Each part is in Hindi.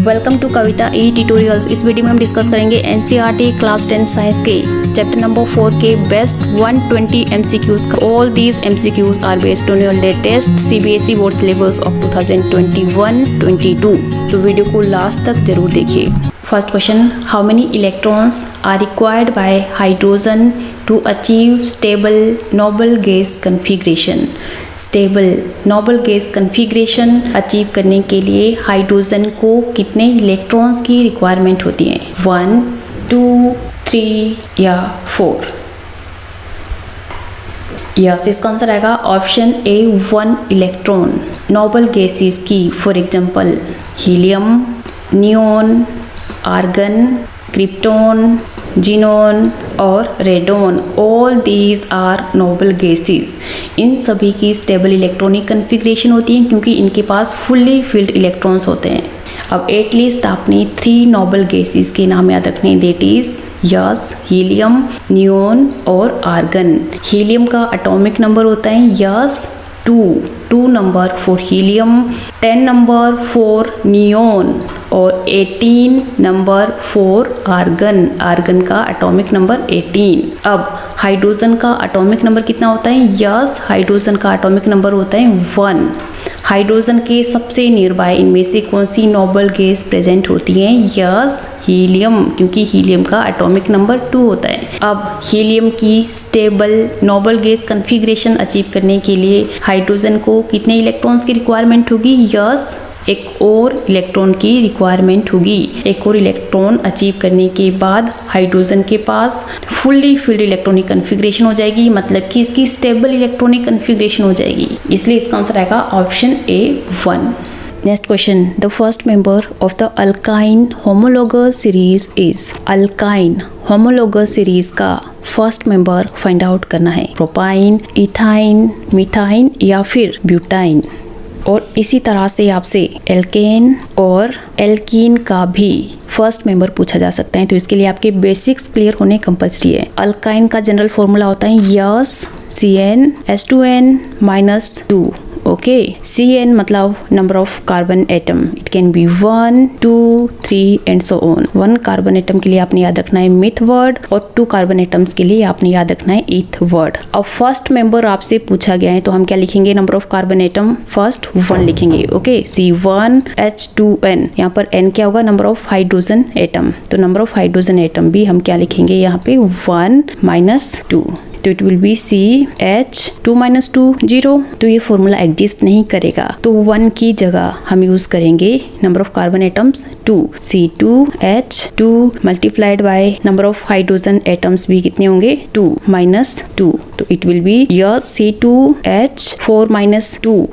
Welcome to Kavita e tutorials. इस वीडियो में हम डिस्कस करेंगे एनसीईआरटी क्लास 10 साइंस के चैप्टर नंबर 4 के बेस्ट 120 एमसीक्यूज का। All these MCQs are based on your latest CBSE board syllabus of 2021-22। तो वीडियो को लास्ट तक जरूर देखिए। First question, how many electrons are required by hydrogen to achieve stable noble gas configuration. Stable noble gas configuration achieve करने के लिए हाइड्रोजन को कितने इलेक्ट्रॉन्स की रिक्वायरमेंट होती है? 1, 2, 3 या 4? यस, इसका आंसर आएगा option A 1 electron. Noble gases की for example helium, neon, argon, krypton, xenon और radon, all these are noble gases. इन सभी की स्टेबल इलेक्ट्रॉनिक कन्फिग्रेशन होती है क्योंकि इनके पास फुल्ली फिल्ड इलेक्ट्रॉन्स होते हैं। अब एटलीस्ट आपने 3 नोबल गैसेस के नाम याद रखने, that is yes, helium, neon और आर्गन। हीलियम का एटॉमिक नंबर होता है yes 2 number for helium, 10 number for neon और 18 नंबर फॉर आर्गन। आर्गन का एटॉमिक नंबर 18। अब हाइड्रोजन का एटॉमिक नंबर कितना होता है? यस, हाइड्रोजन का एटॉमिक नंबर होता है 1। हाइड्रोजन के सबसे नियर बाय इनमें से कौन सी नोबल गैस प्रेजेंट होती है? यस, हीलियम, क्योंकि हीलियम का एटॉमिक नंबर 2 होता है। अब हीलियम की stable noble gas configuration achieve करने के लिए हाइड्रोजन को कितने इलेक्ट्रॉन्स की रिक्वायरमेंट होगी? यस, एक और इलेक्ट्रॉन की रिक्वायरमेंट होगी। एक और इलेक्ट्रॉन अचीव करने के बाद हाइड्रोजन के पास फुल्ली फिल्ड इलेक्ट्रॉनिक कन्फिग्रेशन हो जाएगी, मतलब कि इसकी स्टेबल इलेक्ट्रॉनिक कन्फिग्रेशन हो जाएगी। इसलिए इसका आंसर आएगा option A 1। Next question, the first member of the alkyne homologous series is. Alkyne homologous series का फर्स्ट मेंबर फाइंड आउट करना है। प्रोपाइन, इथाइन, मिथाइन या फिर ब्यूटाइन। और इसी तरह से आपसे एल्केन और एल्कीन का भी फर्स्ट मेंबर पूछा जा सकता है, तो इसके लिए आपके बेसिक्स क्लियर होने कंपल्सरी है। अल्काइन का जनरल फॉर्मूला होता है यस CnH2n-2। ओके, Cn मतलब number of carbon atom, it can be 1, 2, 3 and so on. 1 carbon atom के लिए आपने याद रखना है मिथ वर्ड और 2 कार्बन एटम्स के लिए आपने याद रखना है ईथ वर्ड। अब फर्स्ट मेंबर आपसे पूछा गया है तो हम क्या लिखेंगे? Number of carbon atom first 1 लिखेंगे। ओके, C1H2n, यहाँ पर n क्या होगा? Number of hydrogen atom. तो नंबर ऑफ हाइड्रोजन एटम भी हम क्या लिखेंगे यहाँ पे? 1 - 2। तो इट विल बी CH2-2 0। तो ये फॉर्मूला एग्जिस्ट नहीं करेगा, तो 1 की जगह हम यूज करेंगे number of carbon atoms 2, C2H2 multiplied by number of hydrogen atoms भी कितने होंगे? 2 - 2। तो it will be yes C2H4-2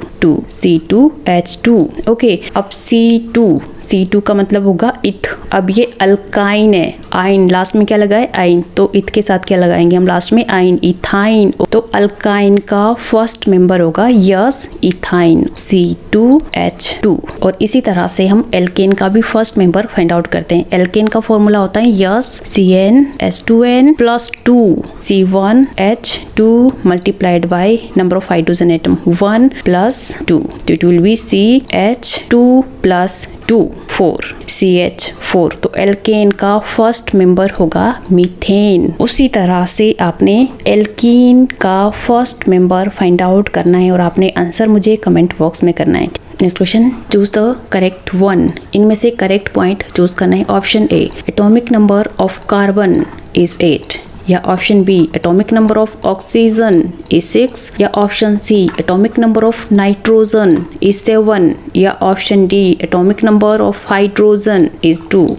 C2H2। Okay, अब C2 का मतलब होगा इथ। अब ये अल्काइन है, आइन लास्ट में क्या लगा है? आइन। तो इथ के साथ क्या लगाएंगे हम लास्ट में? आइन, इथाइन। तो अल्काइन का फर्स्ट मेंबर होगा यस इथाइन, C2H2। और इसी तरह से हम एल्केन का भी फर्स्ट मेंबर फाइंड आउट करते हैं। एल्केन का फॉर्मूला होता है yes CnH2n+2 C1H2 multiplied by number of hydrogen atom 1 + 2। तो it will B CH2+2 4 CH4। तो एल्केन का फर्स्ट मेंबर होगा मीथेन। उसी तरह से आपने एल्कीन का फर्स्ट मेंबर फाइंड आउट करना है और आपने आंसर मुझे कमेंट बॉक्स में करना है। Next question, choose the correct one. इनमें से करेक्ट पॉइंट चूज करना है। Option A, atomic number of carbon is 8 या option B, atomic number of oxygen is 6 या option C, atomic number of nitrogen is 7 या option D, atomic number of hydrogen is 2।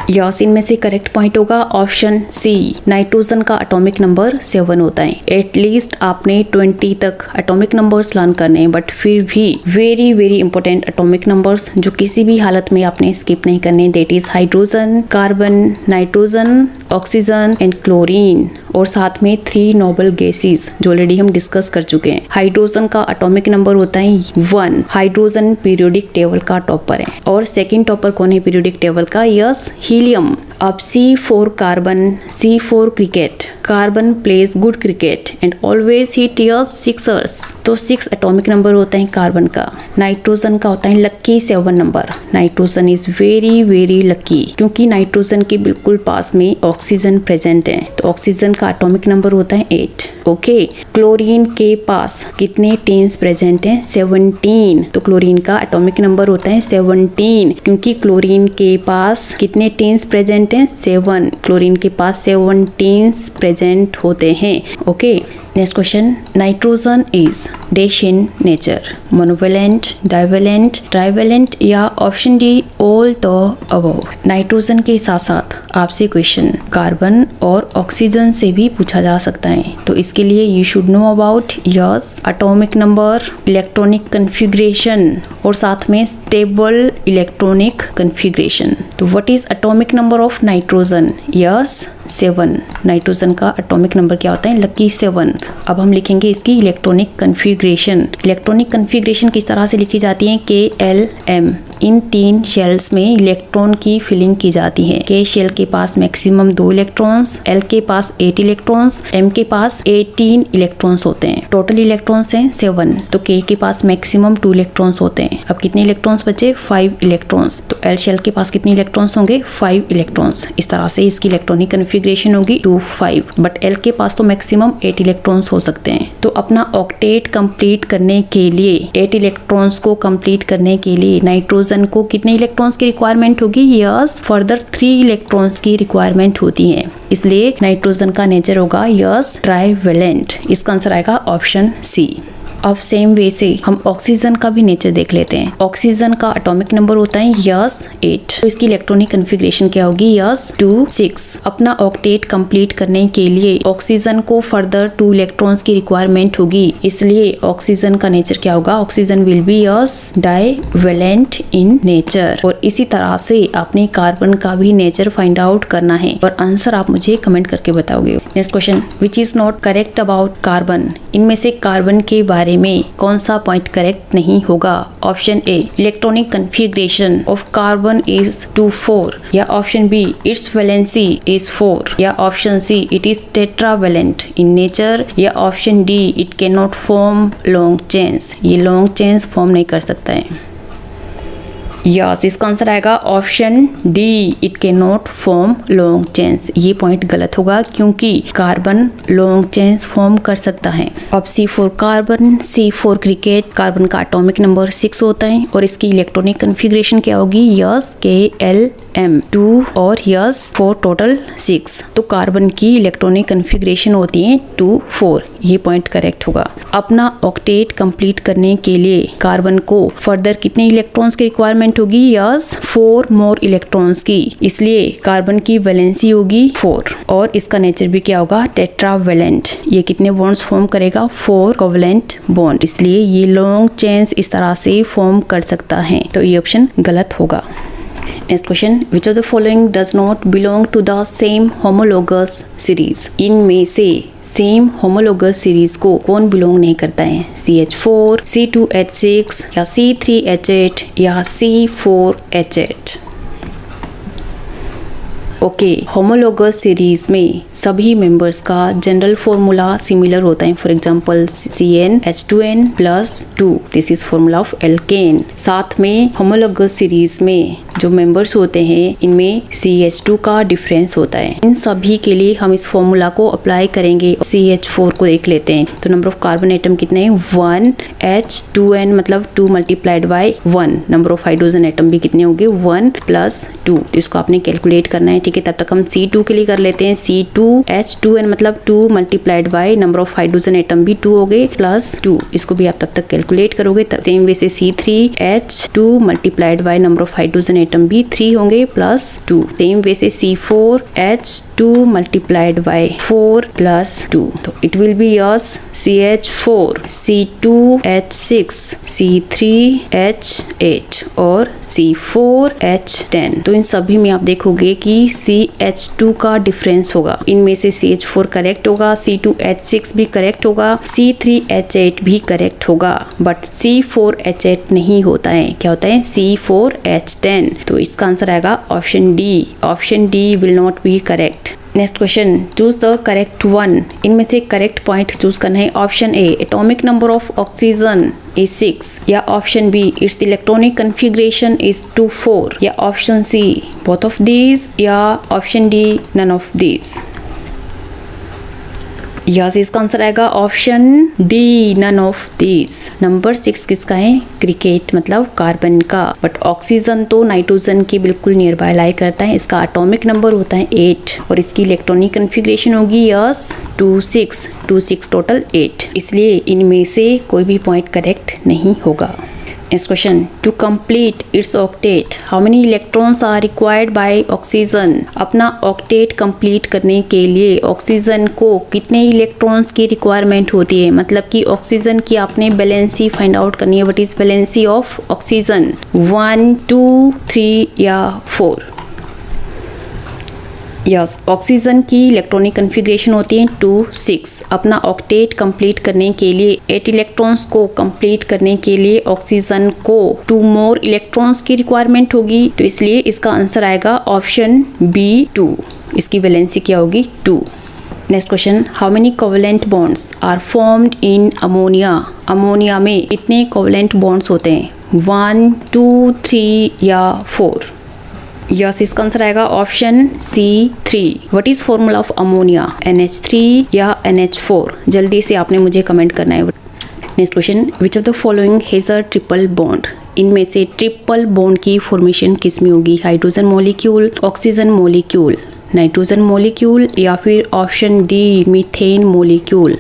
Yes, इनमें से करेक्ट पॉइंट होगा ऑप्शन सी, नाइट्रोजन का एटॉमिक नंबर 7 होता है। एटलीस्ट आपने 20 तक एटॉमिक नंबर्स लर्न करने हैं, बट फिर भी very very important atomic numbers जो किसी भी हालत में आपने स्किप नहीं करने, that is hydrogen, carbon, nitrogen, oxygen and chlorine. और साथ में 3 नोबल गैसेस जो ऑलरेडी हम डिस्कस कर चुके हैं। हाइड्रोजन का एटॉमिक नंबर होता है 1। हाइड्रोजन पीरियोडिक टेबल का टॉपर है। और सेकंड टॉपर कौन है पीरियोडिक टेबल का? Yes, helium. अब C4 carbon, C4 cricket carbon pledge good cricket and always hit your Sixers. तो 6 एटॉमिक नंबर होता है कार्बन का। नाइट्रोजन का होता है lucky 7 number. Nitrogen is very very lucky क्योंकि नाइट्रोजन के बिल्कुल पास में ऑक्सीजन प्रेजेंट है, तो ऑक्सीजन का एटॉमिक नंबर होता है 8। ओके, क्लोरीन के पास कितने टेन्स प्रेजेंट हैं? 17। तो क्लोरीन का एटॉमिक नंबर होता है 17 क्योंकि क्लोरीन के पास कितने टेन्स प्रेजेंट हैं? 7। क्लोरीन के पास 7 टेन्स प्रेजेंट होते हैं। Okay, next question, nitrogen is dash in nature, monovalent, divalent, trivalent या option D all the above. Nitrogen के साथ साथ आपसे क्वेश्चन कार्बन और ऑक्सीजन से भी पूछा जा सकता है, तो इसके लिए you should know about yes atomic number, electronic configuration और साथ में स्टेबल इलेक्ट्रॉनिक कन्फिग्रेशन। तो what is atomic number of nitrogen? Yes 7। Nitrogen का एटॉमिक नंबर क्या होता है? लकी 7। अब हम लिखेंगे इसकी इलेक्ट्रॉनिक कन्फिग्रेशन। इलेक्ट्रॉनिक कन्फिग्रेशन किस तरह से लिखी जाती है? KLM। इन 3 शेल्स में इलेक्ट्रॉन की फिलिंग की जाती है। K शेल के पास मैक्सिमम 2 इलेक्ट्रॉन्स, L के पास 8 इलेक्ट्रॉन्स, M के पास 18 इलेक्ट्रॉन्स होते हैं। टोटल इलेक्ट्रॉन्स हैं 7। तो K के पास मैक्सिमम 2 इलेक्ट्रॉन्स होते हैं। अब कितने इलेक्ट्रॉन्स बचे? 5 इलेक्ट्रॉन्स। तो L शेल के पास कितने इलेक्ट्रॉन्स होंगे? 5 इलेक्ट्रॉन्स। इस तरह से इसकी इलेक्ट्रॉनिक कन्फिग्रेशन होगी 2 5। बट L के पास तो मैक्सिमम 8 इलेक्ट्रॉन्स हो सकते हैं। तो अपना ऑक्टेट कंप्लीट करने के लिए 8 इलेक्ट्रॉन्स को कंप्लीट करने के लिए नाइट्रोजन को कितने इलेक्ट्रॉन्स की रिक्वायरमेंट होगी? यस फर्दर 3 इलेक्ट्रॉन्स की रिक्वायरमेंट होती है, इसलिए नाइट्रोजन का नेचर होगा यस ट्राइवेलेंट। इसका आंसर आएगा ऑप्शन सी। अब सेम वे से हम ऑक्सीजन का भी नेचर देख लेते हैं। ऑक्सीजन का एटॉमिक नंबर होता है यस 8। तो इसकी इलेक्ट्रॉनिक कन्फिग्रेशन क्या होगी? यस 2 6। अपना ऑक्टेट कंप्लीट करने के लिए ऑक्सीजन को फर्दर 2 इलेक्ट्रॉन्स की रिक्वायरमेंट होगी, इसलिए ऑक्सीजन का नेचर क्या होगा? Oxygen will be yes divalent in nature. और इसी तरह से आपने कार्बन का भी नेचर फाइंड आउट करना है और आंसर आप मुझे कमेंट करके बताओगे। Next question, which is not correct about carbon. इनमें से कार्बन के बारे में कौन सा पॉइंट करेक्ट नहीं होगा? Option A, electronic configuration of carbon is 2-4 या option B, its valency is 4 या option C, it is tetravalent in nature या option D, it can not form long chains. ये लॉन्ग चेन्स फॉर्म नहीं कर सकता है। यस, इसका आंसर आएगा option D, it can not form long chains. ये पॉइंट गलत होगा क्योंकि कार्बन लॉन्ग चेन्स फॉर्म कर सकता है। अब C4 carbon, C4 cricket, carbon का एटॉमिक नंबर 6 होता है और इसकी इलेक्ट्रॉनिक कन्फिग्रेशन क्या होगी? यस KLM 2 और यस 4 टोटल 6। तो कार्बन की इलेक्ट्रॉनिक कन्फिग्रेशन होती है 2 4। ये पॉइंट करेक्ट होगा। अपना ऑक्टेट कंप्लीट करने के लिए कार्बन को फर्दर कितने इलेक्ट्रॉन्स की रिक्वायरमेंट होगी? यस 4 मोर इलेक्ट्रॉन्स की, इसलिए कार्बन की वैलेंसी होगी 4 और इसका नेचर भी क्या होगा? टेट्रावेलेंट। ये कितने बॉन्ड्स फॉर्म करेगा? 4 कोवेलेंट बॉन्ड, इसलिए ये लॉन्ग चेन्स इस तरह से फॉर्म कर सकता है। तो ये ऑप्शन गलत होगा। Next question, which of the following does not belong to the same homologous series. इनमें से सेम होमोलोगस सीरीज को कौन बिलोंग नहीं करता है? CH4, C2H6 या C3H8 या C4H8। ओके, होमोलोगस सीरीज में सभी मेंबर्स का जनरल फॉर्मूला सिमिलर होता है। For example CnH2n+2, this is formula of alkene. साथ में होमोलोगस सीरीज में जो मेंबर्स होते हैं इनमें CH2 का डिफरेंस होता है। इन सभी के लिए हम इस फॉर्मूला को अप्लाई करेंगे। CH4 को देख लेते हैं, तो नंबर ऑफ कार्बन एटम कितने हैं? 1, H2n मतलब 2 multiplied by 1। Number of hydrogen atom भी कितने होंगे? 1 + 2। तो इसको आपने कैलकुलेट करना है, ठीक है। तब तक हम C2 के लिए कर लेते हैं। C2H2n मतलब 2 multiplied by number of hydrogen atom भी 2 हो गए +2। इसको भी आप तब तक कैलकुलेट करोगे। सेम वे से C3H2 multiplied by number of hydrogen atom भी 3 होंगे +2। सेम वे से C4H2 मल्टीप्लाइड बाय 4 + 2, तो it will be yes CH4, C2H6, C3H8 और C4H10। तो इन सभी में आप देखोगे कि CH2 का डिफरेंस होगा। इनमें से CH4 करेक्ट होगा, C2H6 भी करेक्ट होगा, C3H8 भी करेक्ट होगा, बट C4H8 नहीं होता है। क्या होता है? C4H10। तो इसका आंसर आएगा option D. Option D will not be correct. Next question, choose the correct one. इनमें से करेक्ट पॉइंट चूज करना है। Option A, atomic number of oxygen is 6, या option B, its electronic configuration is 2,4, या option C, both of these, या option D, none of these. Yes, इसका आंसर आएगा option D, none of these. Number 6 किसका है? क्रिकेट मतलब कार्बन का, बट ऑक्सीजन तो नाइट्रोजन के बिल्कुल नियर बाय लाई करता है। इसका एटॉमिक नंबर होता है 8 और इसकी इलेक्ट्रॉनिक कन्फिग्रेशन होगी यस 2,6 टोटल 8, इसलिए इनमें से कोई भी पॉइंट करेक्ट नहीं होगा। Next question, to complete its octet, how many electrons are required by oxygen? अपना octet complete करने के लिए ऑक्सीजन को कितने इलेक्ट्रॉन्स की रिक्वायरमेंट होती है? मतलब कि ऑक्सीजन की आपने वैलेंसी फाइंड आउट करनी है। What is valency of oxygen? 1, 2, 3 या 4? यस, ऑक्सीजन की इलेक्ट्रॉनिक कन्फिग्रेशन होती है 2, 6। अपना ऑक्टेट कंप्लीट करने के लिए 8 इलेक्ट्रॉन्स को कंप्लीट करने के लिए ऑक्सीजन को 2 मोर इलेक्ट्रॉन्स की रिक्वायरमेंट होगी, तो इसलिए इसका आंसर आएगा ऑप्शन बी 2। इसकी वैलेंसी क्या होगी? 2। Next question, how many covalent bonds are formed in ammonia? Ammonia में कितने कोवेलेंट बॉन्ड्स होते हैं? 1, 2, 3 या 4? यस, इसका आंसर आएगा option C 3। What is formula of ammonia? NH3 या NH4? जल्दी से आपने मुझे कमेंट करना है। Next question, which of the following has a triple bond? इनमें से ट्रिपल बॉन्ड की फॉर्मेशन किस में होगी? Hydrogen molecule, oxygen molecule, nitrogen molecule, या फिर option D, methane molecule?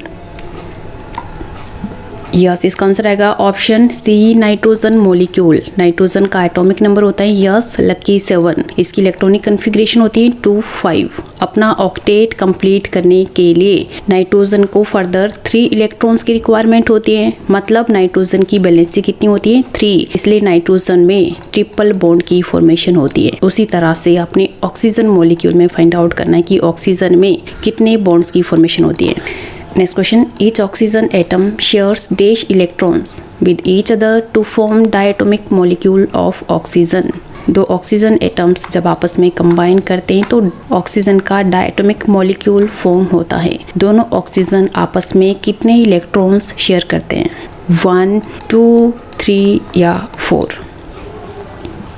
Yes, इसका आंसर आएगा option C, nitrogen molecule. Nitrogen का एटॉमिक नंबर होता है यस लकी 7। इसकी इलेक्ट्रॉनिक कन्फिग्रेशन होती है 2, 5। अपना ऑक्टेट कंप्लीट करने के लिए नाइट्रोजन को फर्दर 3 इलेक्ट्रॉन्स की रिक्वायरमेंट होती है। मतलब नाइट्रोजन की वैलेंसी कितनी होती है? 3, इसलिए नाइट्रोजन में ट्रिपल बॉन्ड की फॉर्मेशन होती है। उसी तरह से आपने ऑक्सीजन मॉलिक्यूल में फाइंड आउट करना है कि ऑक्सीजन में कितने बॉन्ड्स की फॉर्मेशन होती है। Next question, each oxygen atom shares dash electrons with each other to form diatomic molecule of oxygen. दो ऑक्सीजन एटम्स जब आपस में कंबाइन करते हैं तो ऑक्सीजन का डायटोमिक मॉलिक्यूल फॉर्म होता है। दोनों ऑक्सीजन आपस में कितने इलेक्ट्रॉन्स शेयर करते हैं? 1, 2, 3 या 4?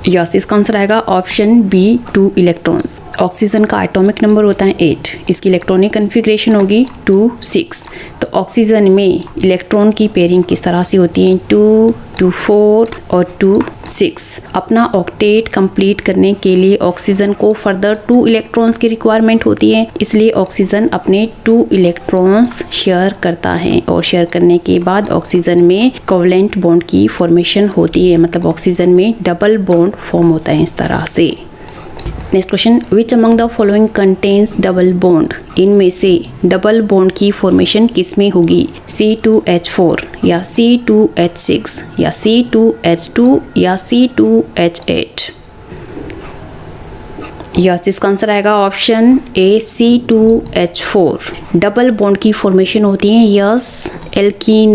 यस, इसका आंसर आएगा ऑप्शन बी 2 इलेक्ट्रॉन्स। ऑक्सीजन का एटॉमिक नंबर होता है 8। इसकी इलेक्ट्रॉनिक कन्फिग्रेशन होगी 2, 6। तो ऑक्सीजन में इलेक्ट्रॉन की पेयरिंग किस तरह से होती है? 2, 2, 4 और 2, 6। अपना ऑक्टेट कंप्लीट करने के लिए ऑक्सीजन को फर्दर 2 इलेक्ट्रॉन्स की रिक्वायरमेंट होती है, इसलिए ऑक्सीजन अपने 2 इलेक्ट्रॉन्स शेयर करता है और शेयर करने के बाद ऑक्सीजन में कोवेलेंट बॉन्ड की फॉर्मेशन होती है। मतलब ऑक्सीजन में डबल बॉन्ड फॉर्म होता है इस तरह से। Next question, which among the following contains double bond? इनमें से डबल बॉन्ड की फॉर्मेशन किस में होगी? C2H4 या C2H6 या C2H2 या C2H8? यस, इसका आंसर आएगा option A C2H4। Double bond की फॉर्मेशन होती है यस एल्कीन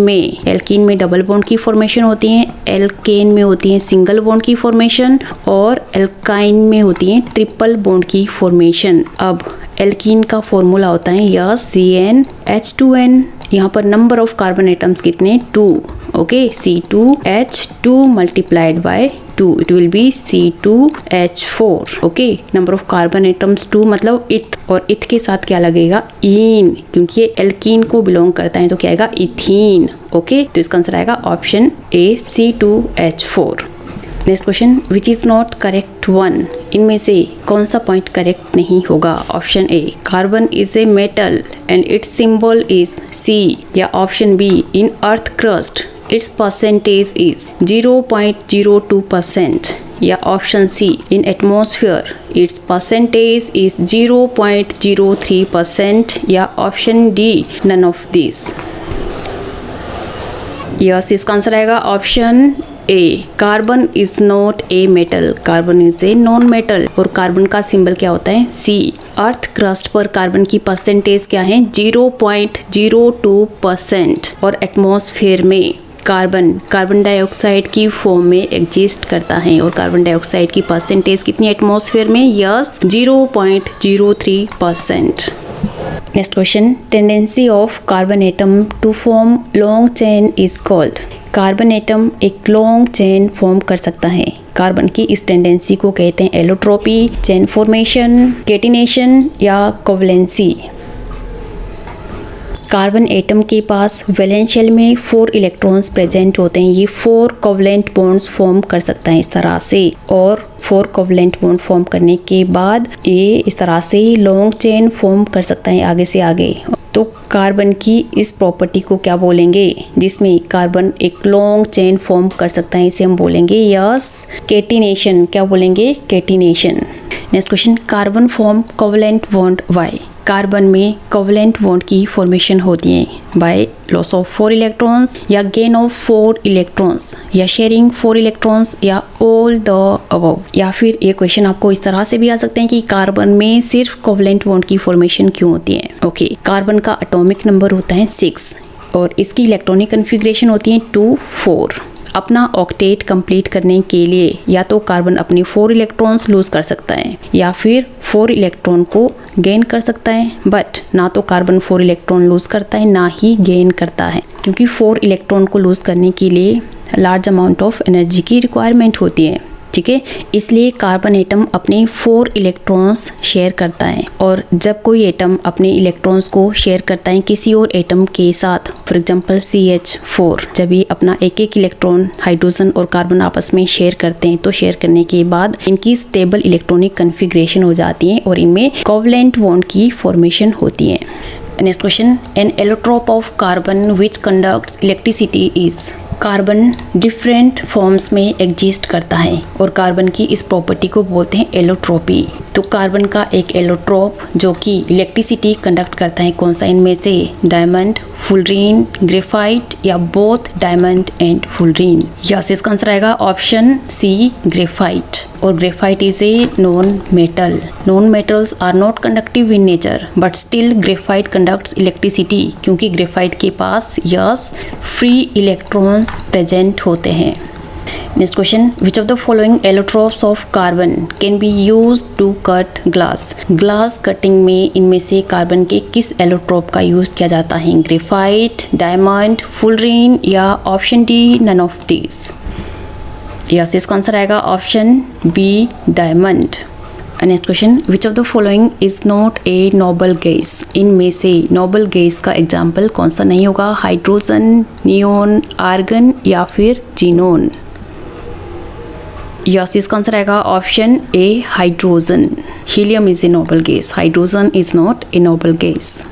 में डबल बॉन्ड की फॉर्मेशन होती है, एल्केन में होती है सिंगल बॉन्ड की फॉर्मेशन, और एल्काइन में होती है ट्रिपल बॉन्ड की फॉर्मेशन। अब एल्कीन का फॉर्मूला होता है यस CnH2n। यहाँ पर नंबर ऑफ कार्बन एटम्स कितने? 2। Okay, C2H2 multiplied by 2, it will B C2H4। Okay, number of carbon atoms 2 मतलब इथ, और इथ के साथ क्या लगेगा? ईन, क्योंकि ये एल्कीन को बिलोंग करता है तो क्या आएगा? इथीन। ओके, तो इसका आंसर आएगा option A C2H4। Next question, which is not correct one? इनमें से कौन सा पॉइंट करेक्ट नहीं होगा? Option A, carbon is a metal and its symbol is C, या option B, in earth crust its percentage is 0.02%, या option C, in atmosphere its percentage is 0.03%, या option D, none of these? Yes, इसका आंसर आएगा option A, carbon is not a metal. Carbon is a non metal और कार्बन का सिंबल क्या होता है? C। अर्थ क्रस्ट पर कार्बन की परसेंटेज क्या है? 0.02%, और एटमॉस्फेयर में कार्बन डाइऑक्साइड की फॉर्म में एग्जिस्ट करता है और कार्बन डाइऑक्साइड की परसेंटेज कितनी एटमॉस्फेयर में? Yes, 0.03%। Next question, tendency of carbon atom to form long chain is called. Carbon atom एक लॉन्ग चेन फॉर्म कर सकता है, कार्बन की इस टेंडेंसी को कहते हैं एलोट्रोपी, चेन फॉर्मेशन, केटिनेशन या कोवलेंसी। कार्बन एटम के पास वैलेंस शेल में 4 इलेक्ट्रॉन्स प्रेजेंट होते हैं। ये 4 कोवलेंट बॉन्ड्स फॉर्म कर सकता है इस तरह से, और 4 कोवलेंट बॉन्ड फॉर्म करने के बाद ये इस तरह से लॉन्ग चेन फॉर्म कर सकता है आगे से आगे। तो कार्बन की इस प्रॉपर्टी को क्या बोलेंगे, जिसमें कार्बन एक लॉन्ग चेन फॉर्म कर सकता है, इसे हम बोलेंगे यस, केटिनेशन। क्या बोलेंगे? Catenation. Next question, carbon form covalent bond by. कार्बन में कोवलेंट बॉन्ड की फॉर्मेशन होती है बाय लॉस ऑफ 4 इलेक्ट्रॉन्स या गेन ऑफ 4 इलेक्ट्रॉन्स या शेयरिंग 4 इलेक्ट्रॉन्स या ऑल द अबव। या फिर ये क्वेश्चन आपको इस तरह से भी आ सकते हैं कि कार्बन में सिर्फ कोवलेंट बॉन्ड की फॉर्मेशन क्यों होती है। ओके, कार्बन का एटॉमिक नंबर होता है 6 और इसकी इलेक्ट्रॉनिक कन्फिग्रेशन होती है 2, 4। अपना ऑक्टेट कंप्लीट करने के लिए या तो कार्बन अपनी 4 इलेक्ट्रॉन्स लूज कर सकता है या फिर 4 इलेक्ट्रॉन को गेन कर सकता है, बट ना तो कार्बन 4 इलेक्ट्रॉन लूज करता है ना ही गेन करता है, क्योंकि 4 इलेक्ट्रॉन को लूज करने के लिए लार्ज अमाउंट ऑफ एनर्जी की रिक्वायरमेंट होती है। ठीक है, इसलिए कार्बन एटम अपने 4 इलेक्ट्रॉन्स शेयर करता है, और जब कोई एटम अपने इलेक्ट्रॉन्स को शेयर करता है किसी और एटम के साथ, फॉर एग्जांपल CH4, जब ये अपना एक एक इलेक्ट्रॉन हाइड्रोजन और कार्बन आपस में शेयर करते हैं, तो शेयर करने के बाद इनकी स्टेबल इलेक्ट्रॉनिक कन्फिग्रेशन हो जाती है और इनमें कोवलेंट बॉन्ड की फॉर्मेशन होती है। Next question, N allotrope of carbon which conducts electricity is. Carbon different forms में एग्जिस्ट करता है और कार्बन की इस प्रॉपर्टी को बोलते हैं एलोट्रोपी। तो कार्बन का एक एलोट्रोप जो कि इलेक्ट्रिसिटी कंडक्ट करता है, कौन सा इनमें से? डायमंड, फुलरीन, ग्रेफाइट या both diamond and fullerene. Yes, इसका आंसर आएगा ऑप्शन सी, ग्रेफाइट। और graphite is a non metal. Non metals are not conductive in nature but still graphite conducts electricity, क्योंकि ग्रेफाइट के पास यस फ्री इलेक्ट्रॉन्स प्रेजेंट होते हैं। Next question, which of the following allotropes of carbon can be use to cut glass. Glass cutting में इनमें से कार्बन के किस एलोट्रोप का यूज किया जाता है? ग्रेफाइट, डायमंड, फुलरीन या option D, none of these. Yes, इसका आंसर आएगा option B, diamond. Next question, which of the following is not a noble gas. इनमें से नोबल गैस का एग्जाम्पल कौन सा नहीं होगा? हाइड्रोजन, नियोन, आर्गन या फिर जीनोन। यस, इसका आंसर आएगा option A, hydrogen. Helium is a noble gas, hydrogen is not a noble gas.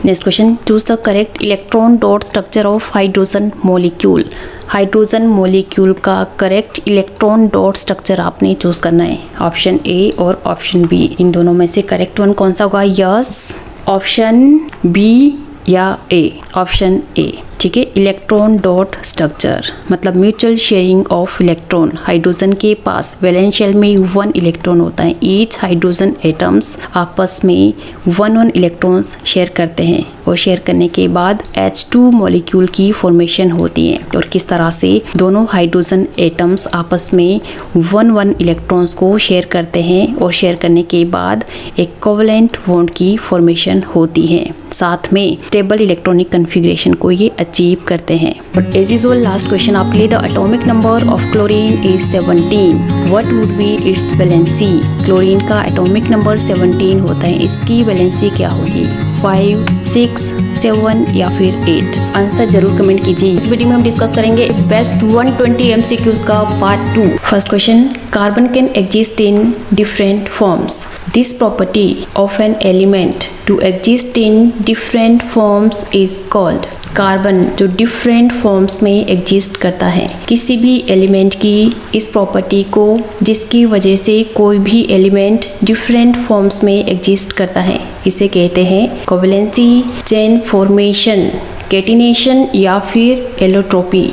Next question, choose the correct electron dot structure of hydrogen molecule. Hydrogen molecule का करेक्ट इलेक्ट्रॉन डॉट स्ट्रक्चर आपने चूज करना है, ऑप्शन ए और ऑप्शन बी। इन दोनों में से करेक्ट वन कौन सा होगा? यस, ऑप्शन बी या ए, ऑप्शन ए। ठीक है, इलेक्ट्रॉन डॉट स्ट्रक्चर मतलब mutual sharing of electron. Hydrogen के पास वैलेंस शेल में 1 इलेक्ट्रॉन होता है। ईच हाइड्रोजन एटम्स आपस में 1 इलेक्ट्रॉन्स शेयर करते हैं और शेयर करने के बाद H2 मॉलिक्यूल की फॉर्मेशन होती है। और किस तरह से दोनों हाइड्रोजन एटम्स आपस में 1 इलेक्ट्रॉन्स को शेयर करते हैं और शेयर करने के बाद एक कोवलेंट बॉन्ड की फॉर्मेशन होती है, साथ में स्टेबल इलेक्ट्रॉनिक कन्फिग्रेशन को ये अचीव करते हैं। But as usual last question आपके लिए, the atomic number of chlorine is 17। What would be its valency. Chlorine का एटॉमिक नंबर 17 होता है, इसकी वैलेंसी क्या होगी? 5, 6, 7 या फिर 8। आंसर जरूर कमेंट कीजिए। इस वीडियो में हम डिस्कस करेंगे बेस्ट 120 MCQs का part 2। First question, carbon can exist in different forms. This property of an element to exist in different forms is called. Carbon जो डिफरेंट फॉर्म्स में एग्जिस्ट करता है, किसी भी एलिमेंट की इस प्रॉपर्टी को जिसकी वजह से कोई भी एलिमेंट डिफरेंट फॉर्म्स में एग्जिस्ट करता है, इसे कहते हैं कोवलेंसी, चेन फॉर्मेशन, केटिनेशन या फिर एलोट्रोपी।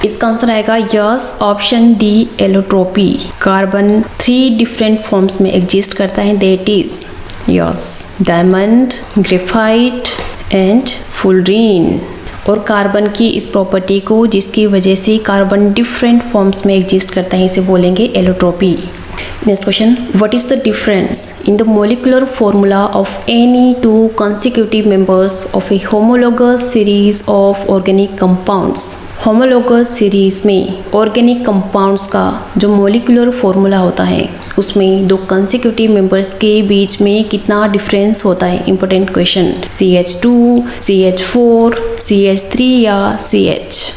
इसका आंसर आएगा yes, option D, allotropy. Carbon 3 different forms में एग्जिस्ट करता है, that is yes diamond, graphite and fullerene. और कार्बन की इस प्रॉपर्टी को जिसकी वजह से कार्बन डिफरेंट फॉर्म्स में एग्जिस्ट करता है इसे बोलेंगे allotropy. Next question, what is the difference in the molecular formula of any two consecutive members of a homologous series of organic compounds? Homologous series में ऑर्गेनिक कंपाउंड्स का जो मोलिकुलर फॉर्मूला होता है उसमें दो कंसेक्यूटिव मेंबर्स के बीच में कितना डिफरेंस होता है। Important question, CH2, CH4, CH3 या CH।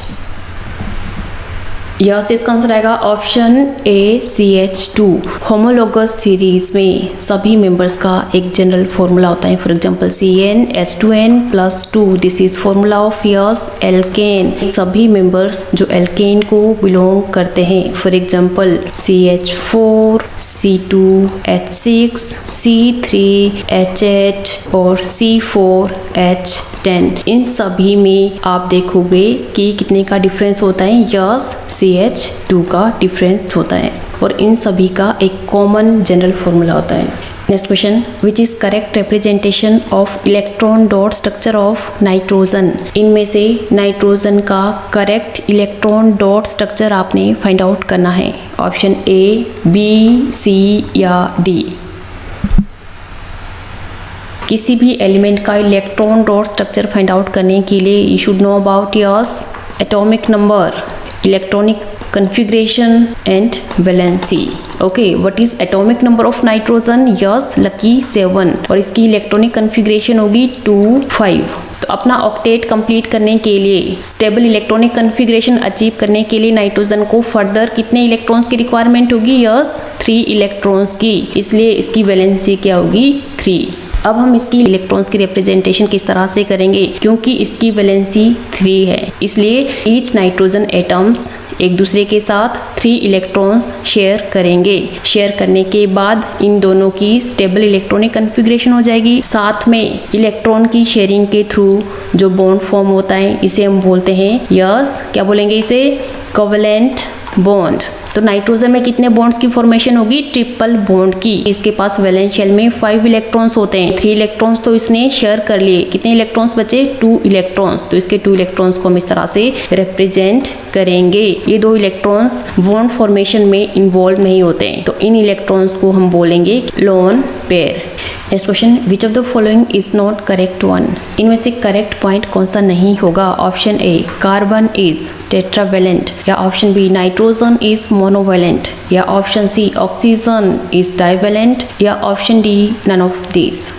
यस, इसका आंसर आएगा option A CH2। Homologous series में सभी मेंबर्स का एक जनरल फॉर्मूला होता है। For example CnH2n+2, this is formula of yes alkane. सभी मेंबर्स जो एल्केन को बिलोंग करते हैं, for example CH4, C2H6, C3H8 और C4H10। इन सभी में आप देखोगे कि कितने का डिफरेंस होता है। यस, CH2 का डिफरेंस होता है और इन सभी का एक कॉमन जनरल फॉर्मूला होता है। Next question, which is correct representation of electron dot structure of nitrogen? इनमें से नाइट्रोजन का करेक्ट इलेक्ट्रॉन डॉट स्ट्रक्चर आपने फाइंड आउट करना है। ऑप्शन ए, बी, सी या डी। किसी भी एलिमेंट का electron dot structure find out करने के लिए you should know about yes atomic number, electronic configuration and valency। Okay, what is atomic number of nitrogen? Yes, lucky 7 और इसकी इलेक्ट्रॉनिक कन्फिग्रेशन होगी 2, 5। तो अपना ऑक्टेट कंप्लीट करने के लिए, स्टेबल इलेक्ट्रॉनिक कन्फिग्रेशन अचीव करने के लिए नाइट्रोजन को फर्दर कितने इलेक्ट्रॉन्स की रिक्वायरमेंट होगी? यस, 3 इलेक्ट्रॉन्स की। इसलिए इसकी वैलेंसी क्या होगी? 3। अब हम इसकी इलेक्ट्रॉन्स की रिप्रेजेंटेशन किस तरह से करेंगे? क्योंकि इसकी वैलेंसी 3 है, इसलिए ईच नाइट्रोजन एटम्स एक दूसरे के साथ 3 इलेक्ट्रॉन्स शेयर करेंगे। शेयर करने के बाद इन दोनों की स्टेबल इलेक्ट्रॉनिक कन्फिग्रेशन हो जाएगी। साथ में इलेक्ट्रॉन की शेयरिंग के थ्रू जो बॉन्ड फॉर्म होता है इसे हम बोलते हैं यस, क्या बोलेंगे इसे? Covalent bond. तो नाइट्रोजन में कितने बॉन्ड्स की फॉर्मेशन होगी? ट्रिपल बॉन्ड की। इसके पास वैलेंस शेल में 5 इलेक्ट्रॉन्स होते हैं। 3 इलेक्ट्रॉन्स तो इसने शेयर कर लिए, कितने इलेक्ट्रॉन्स बचे? 2 इलेक्ट्रॉन्स। तो इसके 2 इलेक्ट्रॉन्स को हम इस तरह से रिप्रेजेंट करेंगे। ये 2 इलेक्ट्रॉन्स बॉन्ड फॉर्मेशन में इन्वॉल्व नहीं होते हैं, तो इन इलेक्ट्रॉन्स को हम बोलेंगे lone pair. Next question, which of the following is not correct one? इनमें से करेक्ट पॉइंट कौन सा नहीं होगा? Option A, carbon is tetravalent, या option B, nitrogen is monovalent, या option C, oxygen is divalent, या option D, none of this.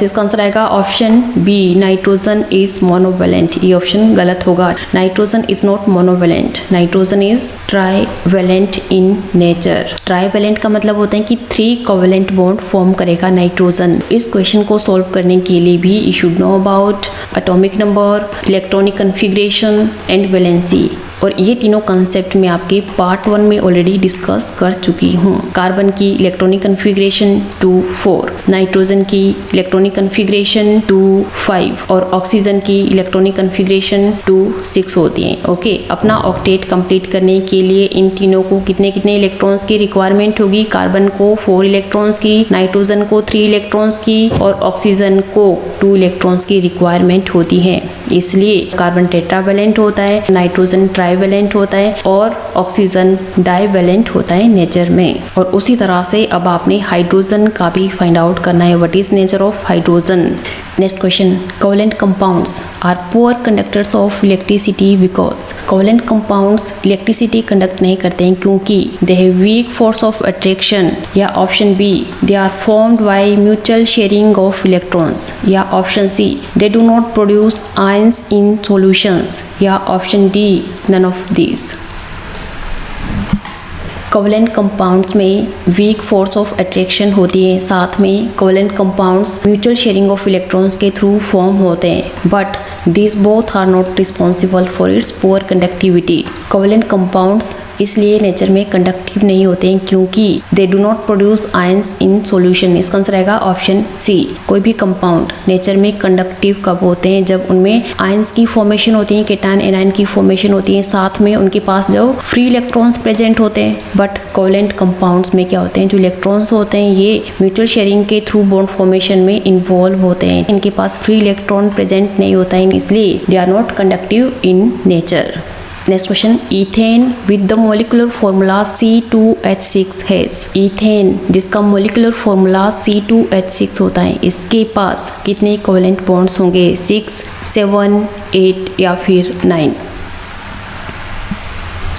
इसका आंसर आएगा option B, nitrogen is monovalent. ये ऑप्शन गलत होगा। Nitrogen is not monovalent, nitrogen is trivalent in nature. Trivalent का मतलब होता है कि 3 कोवेलेंट बॉन्ड फॉर्म करेगा नाइट्रोजन। इस क्वेश्चन को सॉल्व करने के लिए भी you should know about atomic number, electronic configuration and valency. और ये तीनों कंसेप्ट में आपके पार्ट 1 में ऑलरेडी डिस्कस कर चुकी हूँ। कार्बन की इलेक्ट्रॉनिक कन्फिग्रेशन 2, 4, नाइट्रोजन की इलेक्ट्रॉनिक कन्फिग्रेशन 2, 5 और ऑक्सीजन की इलेक्ट्रॉनिक कन्फिग्रेशन 2, 6 होती हैं। ओके, अपना ऑक्टेट कंप्लीट करने के लिए इन तीनों को कितने कितने इलेक्ट्रॉन्स की रिक्वायरमेंट होगी? कार्बन को 4 इलेक्ट्रॉन्स की, नाइट्रोजन को 3 इलेक्ट्रॉन्स की और ऑक्सीजन को 2 इलेक्ट्रॉन्स की रिक्वायरमेंट होती है। इसलिए कार्बन टेट्रावैलेंट होता है, नाइट्रोजन ट्राइवैलेंट होता है और ऑक्सीजन डाइवैलेंट होता है नेचर में। और उसी तरह से अब आपने हाइड्रोजन का भी फाइंड आउट करना है, what is nature of hydrogen. Next question, covalent compounds are poor conductors of electricity because. Covalent compounds electricity conduct नहीं करते हैं क्योंकि they have weak force of attraction, या option B, they are formed by mutual sharing of electrons, या option C, they do not produce ions in solutions, या option D, none of this. Covalent compounds में वीक फोर्स ऑफ अट्रैक्शन होती है, साथ में covalent compounds mutual sharing of electrons के थ्रू फॉर्म होते हैं, but this both are not responsible for its poor conductivity. Covalent compounds इसलिए नेचर में कंडक्टिव नहीं होते हैं क्योंकि they do not produce ions in solution. इसका आंसर आएगा ऑप्शन सी। कोई भी कंपाउंड नेचर में कंडक्टिव कब होते हैं? जब उनमें आयंस की फॉर्मेशन होती है, केटायन एनायन की फॉर्मेशन होती है, साथ में उनके पास जो फ्री इलेक्ट्रॉन्स प्रेजेंट होते हैं। बट कोवेलेंट कंपाउंड्स में क्या होते हैं? जो इलेक्ट्रॉन्स होते हैं ये म्यूचुअल शेयरिंग के थ्रू बॉन्ड फॉर्मेशन में इन्वॉल्व होते हैं। इनके पास फ्री इलेक्ट्रॉन प्रेजेंट नहीं होता है, इसलिए they are not conductive in nature. Next question, ethane with the molecular formula C2H6 has. Ethane जिसका मोलिकुलर फॉर्मूला C2H6 होता है, इसके पास कितने कोवेलेंट बॉन्ड्स होंगे? 6, 7, 8 या फिर 9?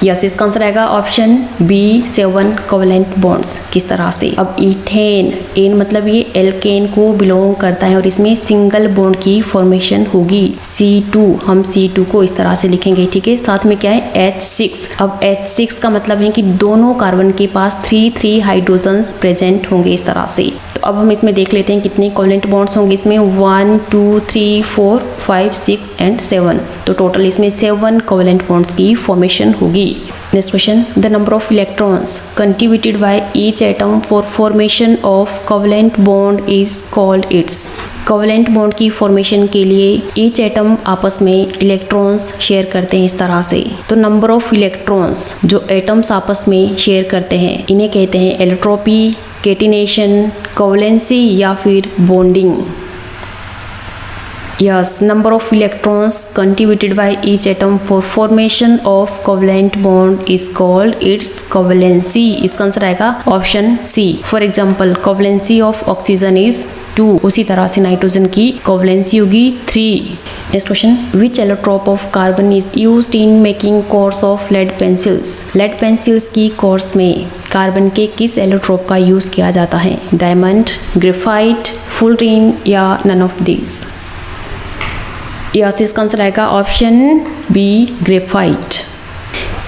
यस, इसका आंसर आएगा ऑप्शन बी 7 कोवेलेंट बॉन्ड्स। किस तरह से? अब ईथेन, एन मतलब ये एल्केन को बिलोंग करता है और इसमें सिंगल बॉन्ड की फॉर्मेशन होगी C2। हम C2 को इस तरह से लिखेंगे, ठीक है। साथ में क्या है? H6। अब H6 का मतलब है कि दोनों कार्बन के पास 3 हाइड्रोजन्स प्रेजेंट होंगे इस तरह से। तो अब हम इसमें देख लेते हैं कितने कोवेलेंट बॉन्ड्स होंगे इसमें। 1, 2, 3, 4, 5, 6 एंड 7। तो टोटल इसमें 7 कोवेलेंट बॉन्ड्स की फॉर्मेशन होगी। Next question, the number of electrons contributed by each atom for formation of covalent bond is called its। Covalent bond की फॉर्मेशन के लिए ईच एटम आपस में इलेक्ट्रॉन्स शेयर करते हैं इस तरह से। तो नंबर ऑफ इलेक्ट्रॉन्स जो एटम्स आपस में शेयर करते हैं इन्हें कहते हैं एलोट्रोपी, केटिनेशन, कोवेलेंसी या फिर bonding. Yes, number of electrons contributed by each atom for formation of covalent bond is called its covalency। इसका आंसर आएगा option C. For example covalency of oxygen is 2, उसी तरह से नाइट्रोजन की कोवेलेंसी होगी 3। Next question, which allotrope of carbon is used in making cores of lead pencils. Lead pencils की कोर्स में कार्बन के किस एलोट्रोप का यूज किया जाता है? डायमंड, ग्रेफाइट, फुलरीन या नन ऑफ दिस? यस, इसका आंसर आएगा option B graphite.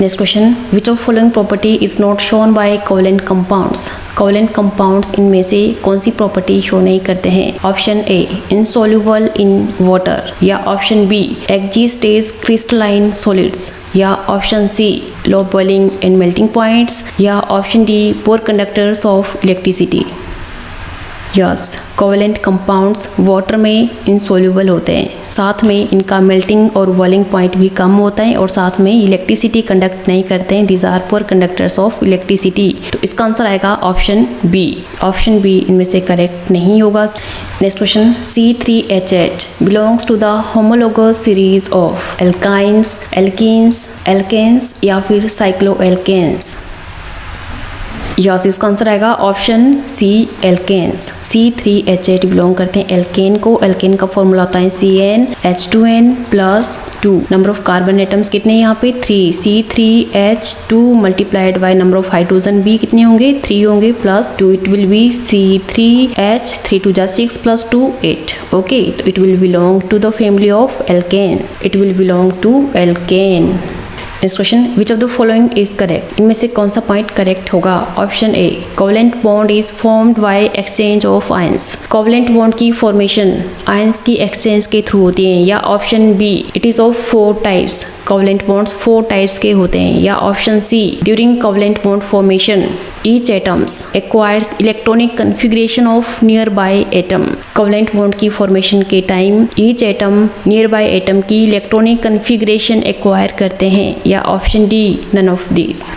Next question, which of following property is not shown by covalent compounds. Covalent compounds इनमें से कौन सी प्रॉपर्टी शो नहीं करते हैं? Option A insoluble in water, या option B exist as crystalline solids, या option C low boiling and melting points, या option D poor conductors of electricity. Yes, covalent compounds water में इनसोल्यूबल होते हैं, साथ में इनका मेल्टिंग और बॉइलिंग पॉइंट भी कम होता है और साथ में इलेक्ट्रिसिटी कंडक्ट नहीं करते हैं। These are poor conductors of electricity. तो इसका आंसर आएगा ऑप्शन बी। ऑप्शन बी इनमें से करेक्ट नहीं होगा। Next question, C3H8 belongs to the homologous series of alkynes, alkenes, alkanes या फिर साइक्लोएल्केन्स। यस, इसका आंसर आएगा option C alkanes. C3H8 belong करते हैं एल्केन को। एल्केन का फॉर्मूला होता है CnH2n+2। Number of carbon atoms कितने हैं यहाँ पे? 3। C3H2 multiplied by number of hydrogen भी कितने होंगे? 3 होंगे plus 2। It will be C3H, 3 2 6 plus 2 8। Okay, तो it will belong to the family of alkane. It will belong to alkane. Next question, which of the following is correct. इनमें से कौन सा पॉइंट करेक्ट होगा? Option A covalent bond is formed by exchange of ions. Covalent bond की फॉर्मेशन आयंस की एक्सचेंज के थ्रू होती है, या option B it is of 4 types. Covalent bonds 4 types के होते हैं, या option C during covalent bond formation each atoms acquires electronic configuration of nearby atom. Covalent bond की फॉर्मेशन के time each atom nearby atom की इलेक्ट्रॉनिक कन्फिग्रेशन एक्वायर करते हैं, या option D none of these.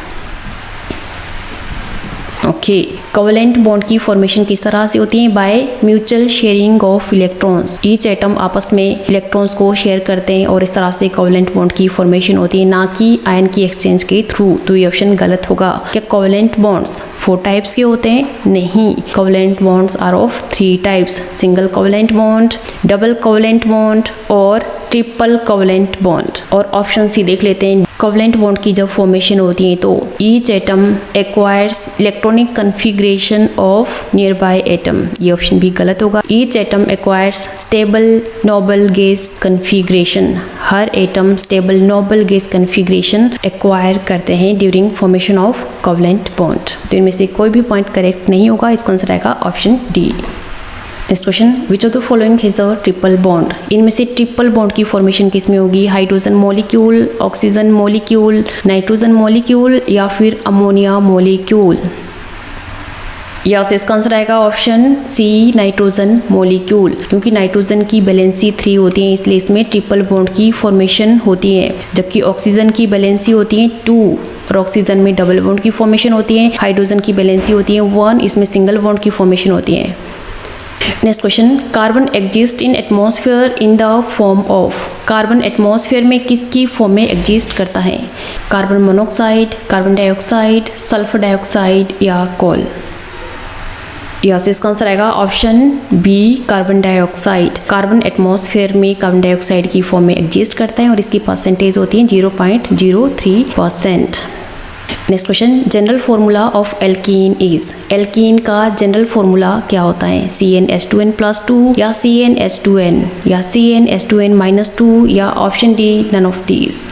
Okay, covalent bond की फॉर्मेशन किस तरह से होती है? Bye mutual sharing of electrons. Each atom आपस में इलेक्ट्रॉन्स को शेयर करते हैं और इस तरह से कोवेलेंट बॉन्ड की फॉर्मेशन होती है, ना कि आयन की एक्सचेंज के थ्रू। तो ये ऑप्शन गलत होगा। क्या कोवेलेंट बॉन्ड्स 4 टाइप्स के होते हैं? नहीं, covalent bonds are of 3 types. Single covalent bond, double covalent bond और ट्रिपल कोवेलेंट बॉन्ड। और ऑप्शन सी देख लेते हैं। कोवेलेंट बॉन्ड की जब फॉर्मेशन होती है तो each atom acquires electronic configuration of nearby atom. ये ऑप्शन भी गलत होगा। Each atom acquires stable noble gas configuration. हर atom stable noble gas configuration acquire करते हैं during formation of covalent bond. तो इनमें से कोई भी पॉइंट करेक्ट नहीं होगा। इसका आंसर आएगा option D. Next question, which of the following is the triple bond? इनमें से ट्रिपल बॉन्ड की फॉर्मेशन किस में होगी? Hydrogen molecule, oxygen molecule, nitrogen molecule या फिर अमोनिया मॉलिक्यूल? यस, इसका आंसर आएगा ऑप्शन सी, नाइट्रोजन मॉलिक्यूल, क्योंकि नाइट्रोजन की वैलेंसी 3 होती है, इसलिए इसमें ट्रिपल बॉन्ड की फॉर्मेशन होती है, जबकि ऑक्सीजन की वैलेंसी होती है 2 और ऑक्सीजन में डबल बॉन्ड की फॉर्मेशन होती है। हाइड्रोजन की वैलेंसी होती है 1, इसमें सिंगल बॉन्ड की फॉर्मेशन होती है। Next question, carbon exist in atmosphere in the form of? Carbon atmosphere में किसकी फॉर्म में एग्जिस्ट करता है? Carbon monoxide, carbon dioxide, sulphur dioxide या कोल? यस, इसका आंसर आएगा option B, carbon dioxide. Carbon atmosphere में कार्बन डाइऑक्साइड की फॉर्म में एग्जिस्ट करता है और इसकी परसेंटेज होती है 0.03%। Next question, general formula of alkene is? Alkene का जनरल फॉर्मूला क्या होता है? CnH2n+2 या CnH2n या CnH2n-2 या option D, none of these?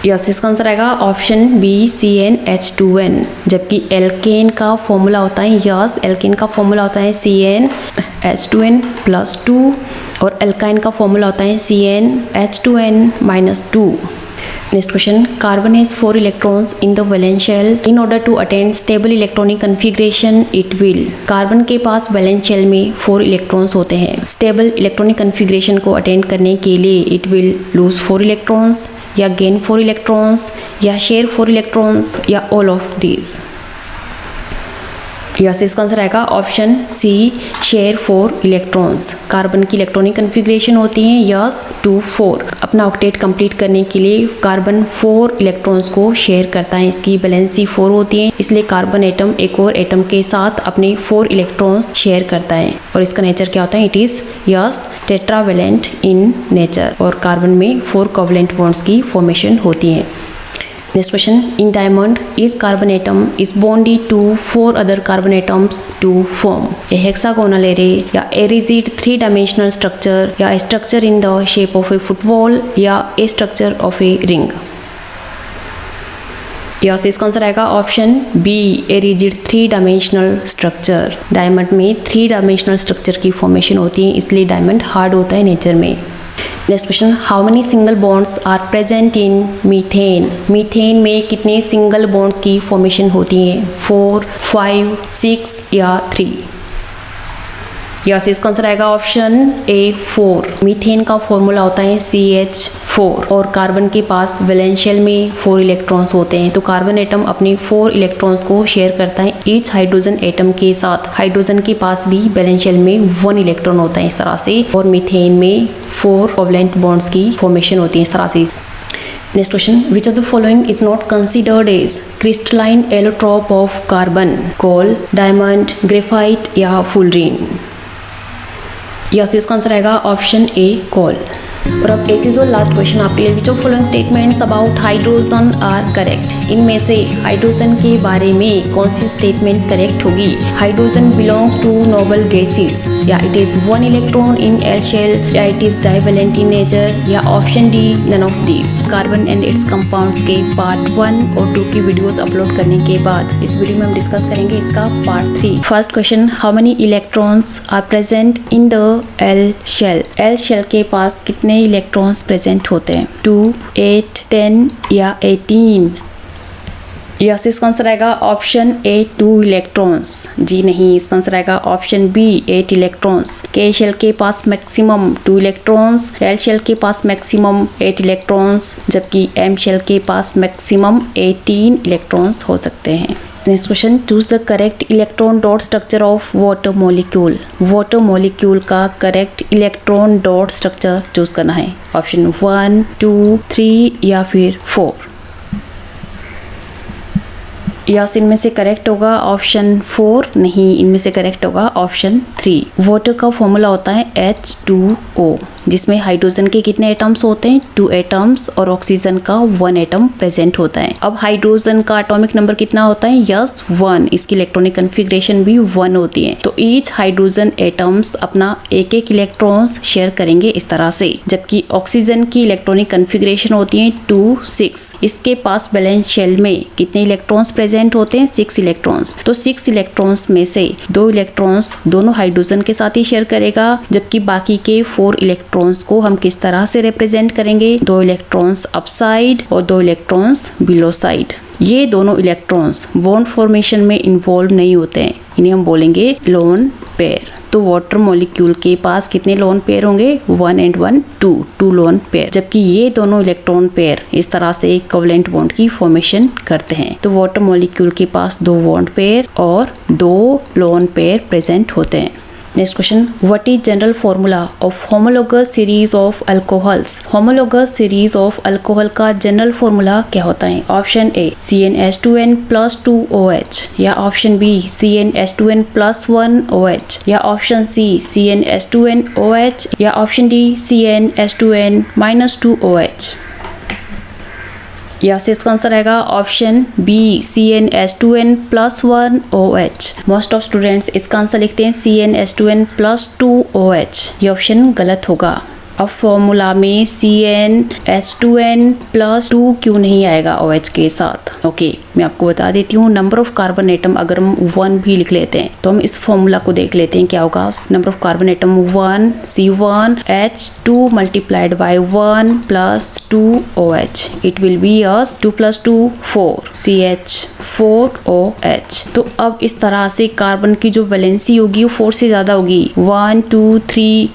Yes, इसका आंसर आएगा ऑप्शन बी, CnH2n, जबकि एल्केन का फॉर्मूला होता है, यस, एल्केन का फॉर्मूला होता है CnH2n+2 और एल्काइन का फॉर्मूला होता है CnH2n-2। Next question, carbon has 4 electrons in the valence shell. In order to attain stable electronic configuration it will? Carbon के पास वैलेंस शेल में 4 इलेक्ट्रॉन्स होते हैं। स्टेबल इलेक्ट्रॉनिक कन्फिग्रेशन को अटेंड करने के लिए इट विल लूज 4 इलेक्ट्रॉन्स या गेन 4 इलेक्ट्रॉन्स या शेयर 4 इलेक्ट्रॉन्स या ऑल ऑफ दीज? यस, इसका आंसर आएगा option C, share 4 electrons. Carbon की इलेक्ट्रॉनिक कन्फिग्रेशन होती है यस 2-4। अपना ऑक्टेट कंप्लीट करने के लिए कार्बन 4 इलेक्ट्रॉन्स को शेयर करता है, इसकी वैलेंसी 4 होती है, इसलिए कार्बन एटम एक और एटम के साथ अपने 4 इलेक्ट्रॉन्स शेयर करता है और इसका नेचर क्या होता है? It is yes tetravalent in nature और कार्बन में 4 कोवलेंट बॉन्ड्स की फॉर्मेशन होती है। Next question, in diamond, each carbon atom is bonded to 4 other carbon atoms to form a hexagonal array या a rigid 3-dimensional structure या a structure in the shape of a football या a structure of a ring? Yes, इसका आंसर आएगा option B, a rigid three dimensional structure. Diamond में 3-डायमेंशनल स्ट्रक्चर की फॉर्मेशन होती है, इसलिए डायमंड हार्ड होता है नेचर में। Next question, how many single bonds are present in methane? Methane में कितने सिंगल बॉन्ड्स की फॉर्मेशन होती है? 4, 5, 6 या 3? यस, इसका आंसर आएगा ऑप्शन ए, 4। मीथेन का फॉर्मूला होता है CH4 और कार्बन के पास वैलेंस शेल में 4 इलेक्ट्रॉन्स होते हैं, तो कार्बन एटम अपने 4 इलेक्ट्रॉन्स को शेयर करता है ईच हाइड्रोजन एटम के साथ। हाइड्रोजन के पास भी वैलेंस शेल में 1 इलेक्ट्रॉन होता है इस तरह से, और मीथेन में 4 कोवलेंट बॉन्ड्स की फॉर्मेशन होती है इस तरह से। Next question, which of the following is not considered as crystalline allotrope of carbon? Coal, diamond, graphite या फुलरीन? यस, इसका आंसर आएगा ऑप्शन ए, कोल। और अब ऐसे जो लास्ट क्वेश्चन आपके लिए, which of following statements about hydrogen are correct? इनमें से हाइड्रोजन के बारे में कौन सी स्टेटमेंट करेक्ट होगी? Hydrogen belongs to noble gases, या it is 1 electron in L shell, या it is divalent in nature, या option D, none of these? Carbon and its compounds के पार्ट 1 और 2 की वीडियोस अपलोड करने के बाद इस वीडियो में हम डिस्कस करेंगे इसका part 3। First question, how many electrons are present in the L shell? L shell के पास कितने इलेक्ट्रॉन्स प्रेजेंट होते हैं? 2, 8, 10 या 18? यस, इसका आंसर आएगा ऑप्शन ए, 2 इलेक्ट्रॉन्स। जी नहीं, इसका आंसर आएगा option B, 8 electrons. K shell के पास मैक्सिमम 2 इलेक्ट्रॉन्स, एल शेल के पास मैक्सिमम 8 इलेक्ट्रॉन्स, जबकि एम शेल के पास मैक्सिमम 18 इलेक्ट्रॉन्स हो सकते हैं। Next question, choose the correct electron dot structure of water molecule. Water molecule का correct electron dot structure choose करना है। ऑप्शन 1, 2, 3 या फिर 4? यस, इनमें से करेक्ट होगा ऑप्शन 4। नहीं, इनमें से करेक्ट होगा ऑप्शन 3। वाटर का फॉर्मूला होता है H2O, जिसमें हाइड्रोजन के कितने एटम्स होते हैं? 2 एटम्स, और ऑक्सीजन का 1 एटम प्रेजेंट होता है। अब हाइड्रोजन का एटॉमिक नंबर कितना होता है? यस, 1। इसकी इलेक्ट्रॉनिक कन्फिग्रेशन भी 1 होती है, तो ईच हाइड्रोजन एटम्स अपना एक इलेक्ट्रॉन्स शेयर करेंगे इस तरह से, जबकि ऑक्सीजन की इलेक्ट्रॉनिक कन्फिग्रेशन होती है 2, 6। इसके पास वैलेंस शेल में कितने इलेक्ट्रॉन्स प्रेजेंट प्रेजेंट होते हैं 6 इलेक्ट्रॉन्स। तो 6 इलेक्ट्रॉन्स में से 2 इलेक्ट्रॉन्स दोनों हाइड्रोजन के साथ ही शेयर करेगा, जबकि बाकी के 4 इलेक्ट्रॉन्स को हम किस तरह से रिप्रेजेंट करेंगे, 2 इलेक्ट्रॉन्स अप साइड और 2 इलेक्ट्रॉन्स बिलो साइड। ये दोनों इलेक्ट्रॉन्स बॉन्ड फॉर्मेशन में इन्वॉल्व नहीं होते हैं, इन्हें हम बोलेंगे लोन पेयर। तो वाटर मॉलिक्यूल के पास कितने लोन पेयर होंगे, 1 and 1 2 लोन पेयर, जबकि ये दोनों इलेक्ट्रॉन पेयर इस तरह से एक कोवेलेंट बॉन्ड की फॉर्मेशन करते हैं। तो वाटर मॉलिक्यूल के पास 2 बॉन्ड पेयर और 2 लोन पेयर प्रेजेंट होते हैं। Next question, what is general formula of homologous series of alcohols. Homologous series of alcohol का जनरल फॉर्मूला क्या होता है। ऑप्शन ए CnH2n + 2OH, या ऑप्शन बी CnH2n + 1OH, या ऑप्शन सी CnH2nOH, या option D CnH2n - 2OH। Yes, इसका आंसर आएगा option B CnH2n + 1OH। Most of students इसका आंसर लिखते हैं CnH2n + 2OH। ये ऑप्शन गलत होगा। अब फॉर्मूला में CnH2n + 2 क्यों नहीं आएगा OH के साथ। ओके, मैं आपको बता देती हूँ। नंबर ऑफ कार्बन एटम अगर हम 1 भी लिख लेते हैं तो हम इस फॉर्मूला को देख लेते हैं क्या होगा। Number of carbon atom 1 C1H2 × 1 + 2OH, it will B 2 + 2 4 CH4OH। तो अब इस तरह से कार्बन की जो वैलेंसी होगी वो 4 से ज्यादा होगी। 1 2 3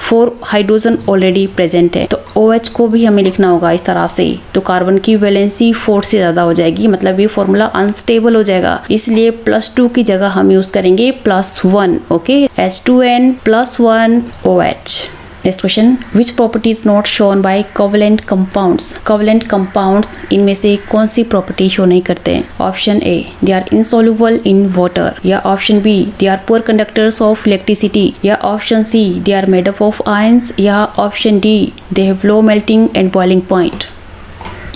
4 हाइड्रोजन ऑलरेडी प्रेजेंट है, तो OH को भी हमें लिखना होगा इस तरह से। तो कार्बन की वैलेंसी 4 से ज्यादा हो जाएगी, मतलब ये फॉर्मूला अनस्टेबल हो जाएगा। इसलिए +2 की जगह हम यूज करेंगे +1। Okay, H2n + 1OH। Next question, which property is not shown by covalent compounds. Covalent compounds इनमें से कौन सी प्रॉपर्टी शो नहीं करते हैं। Option A they are insoluble in water, या option B they are poor conductors of electricity, या option C they are made up of ions, या option D they have low melting and boiling point.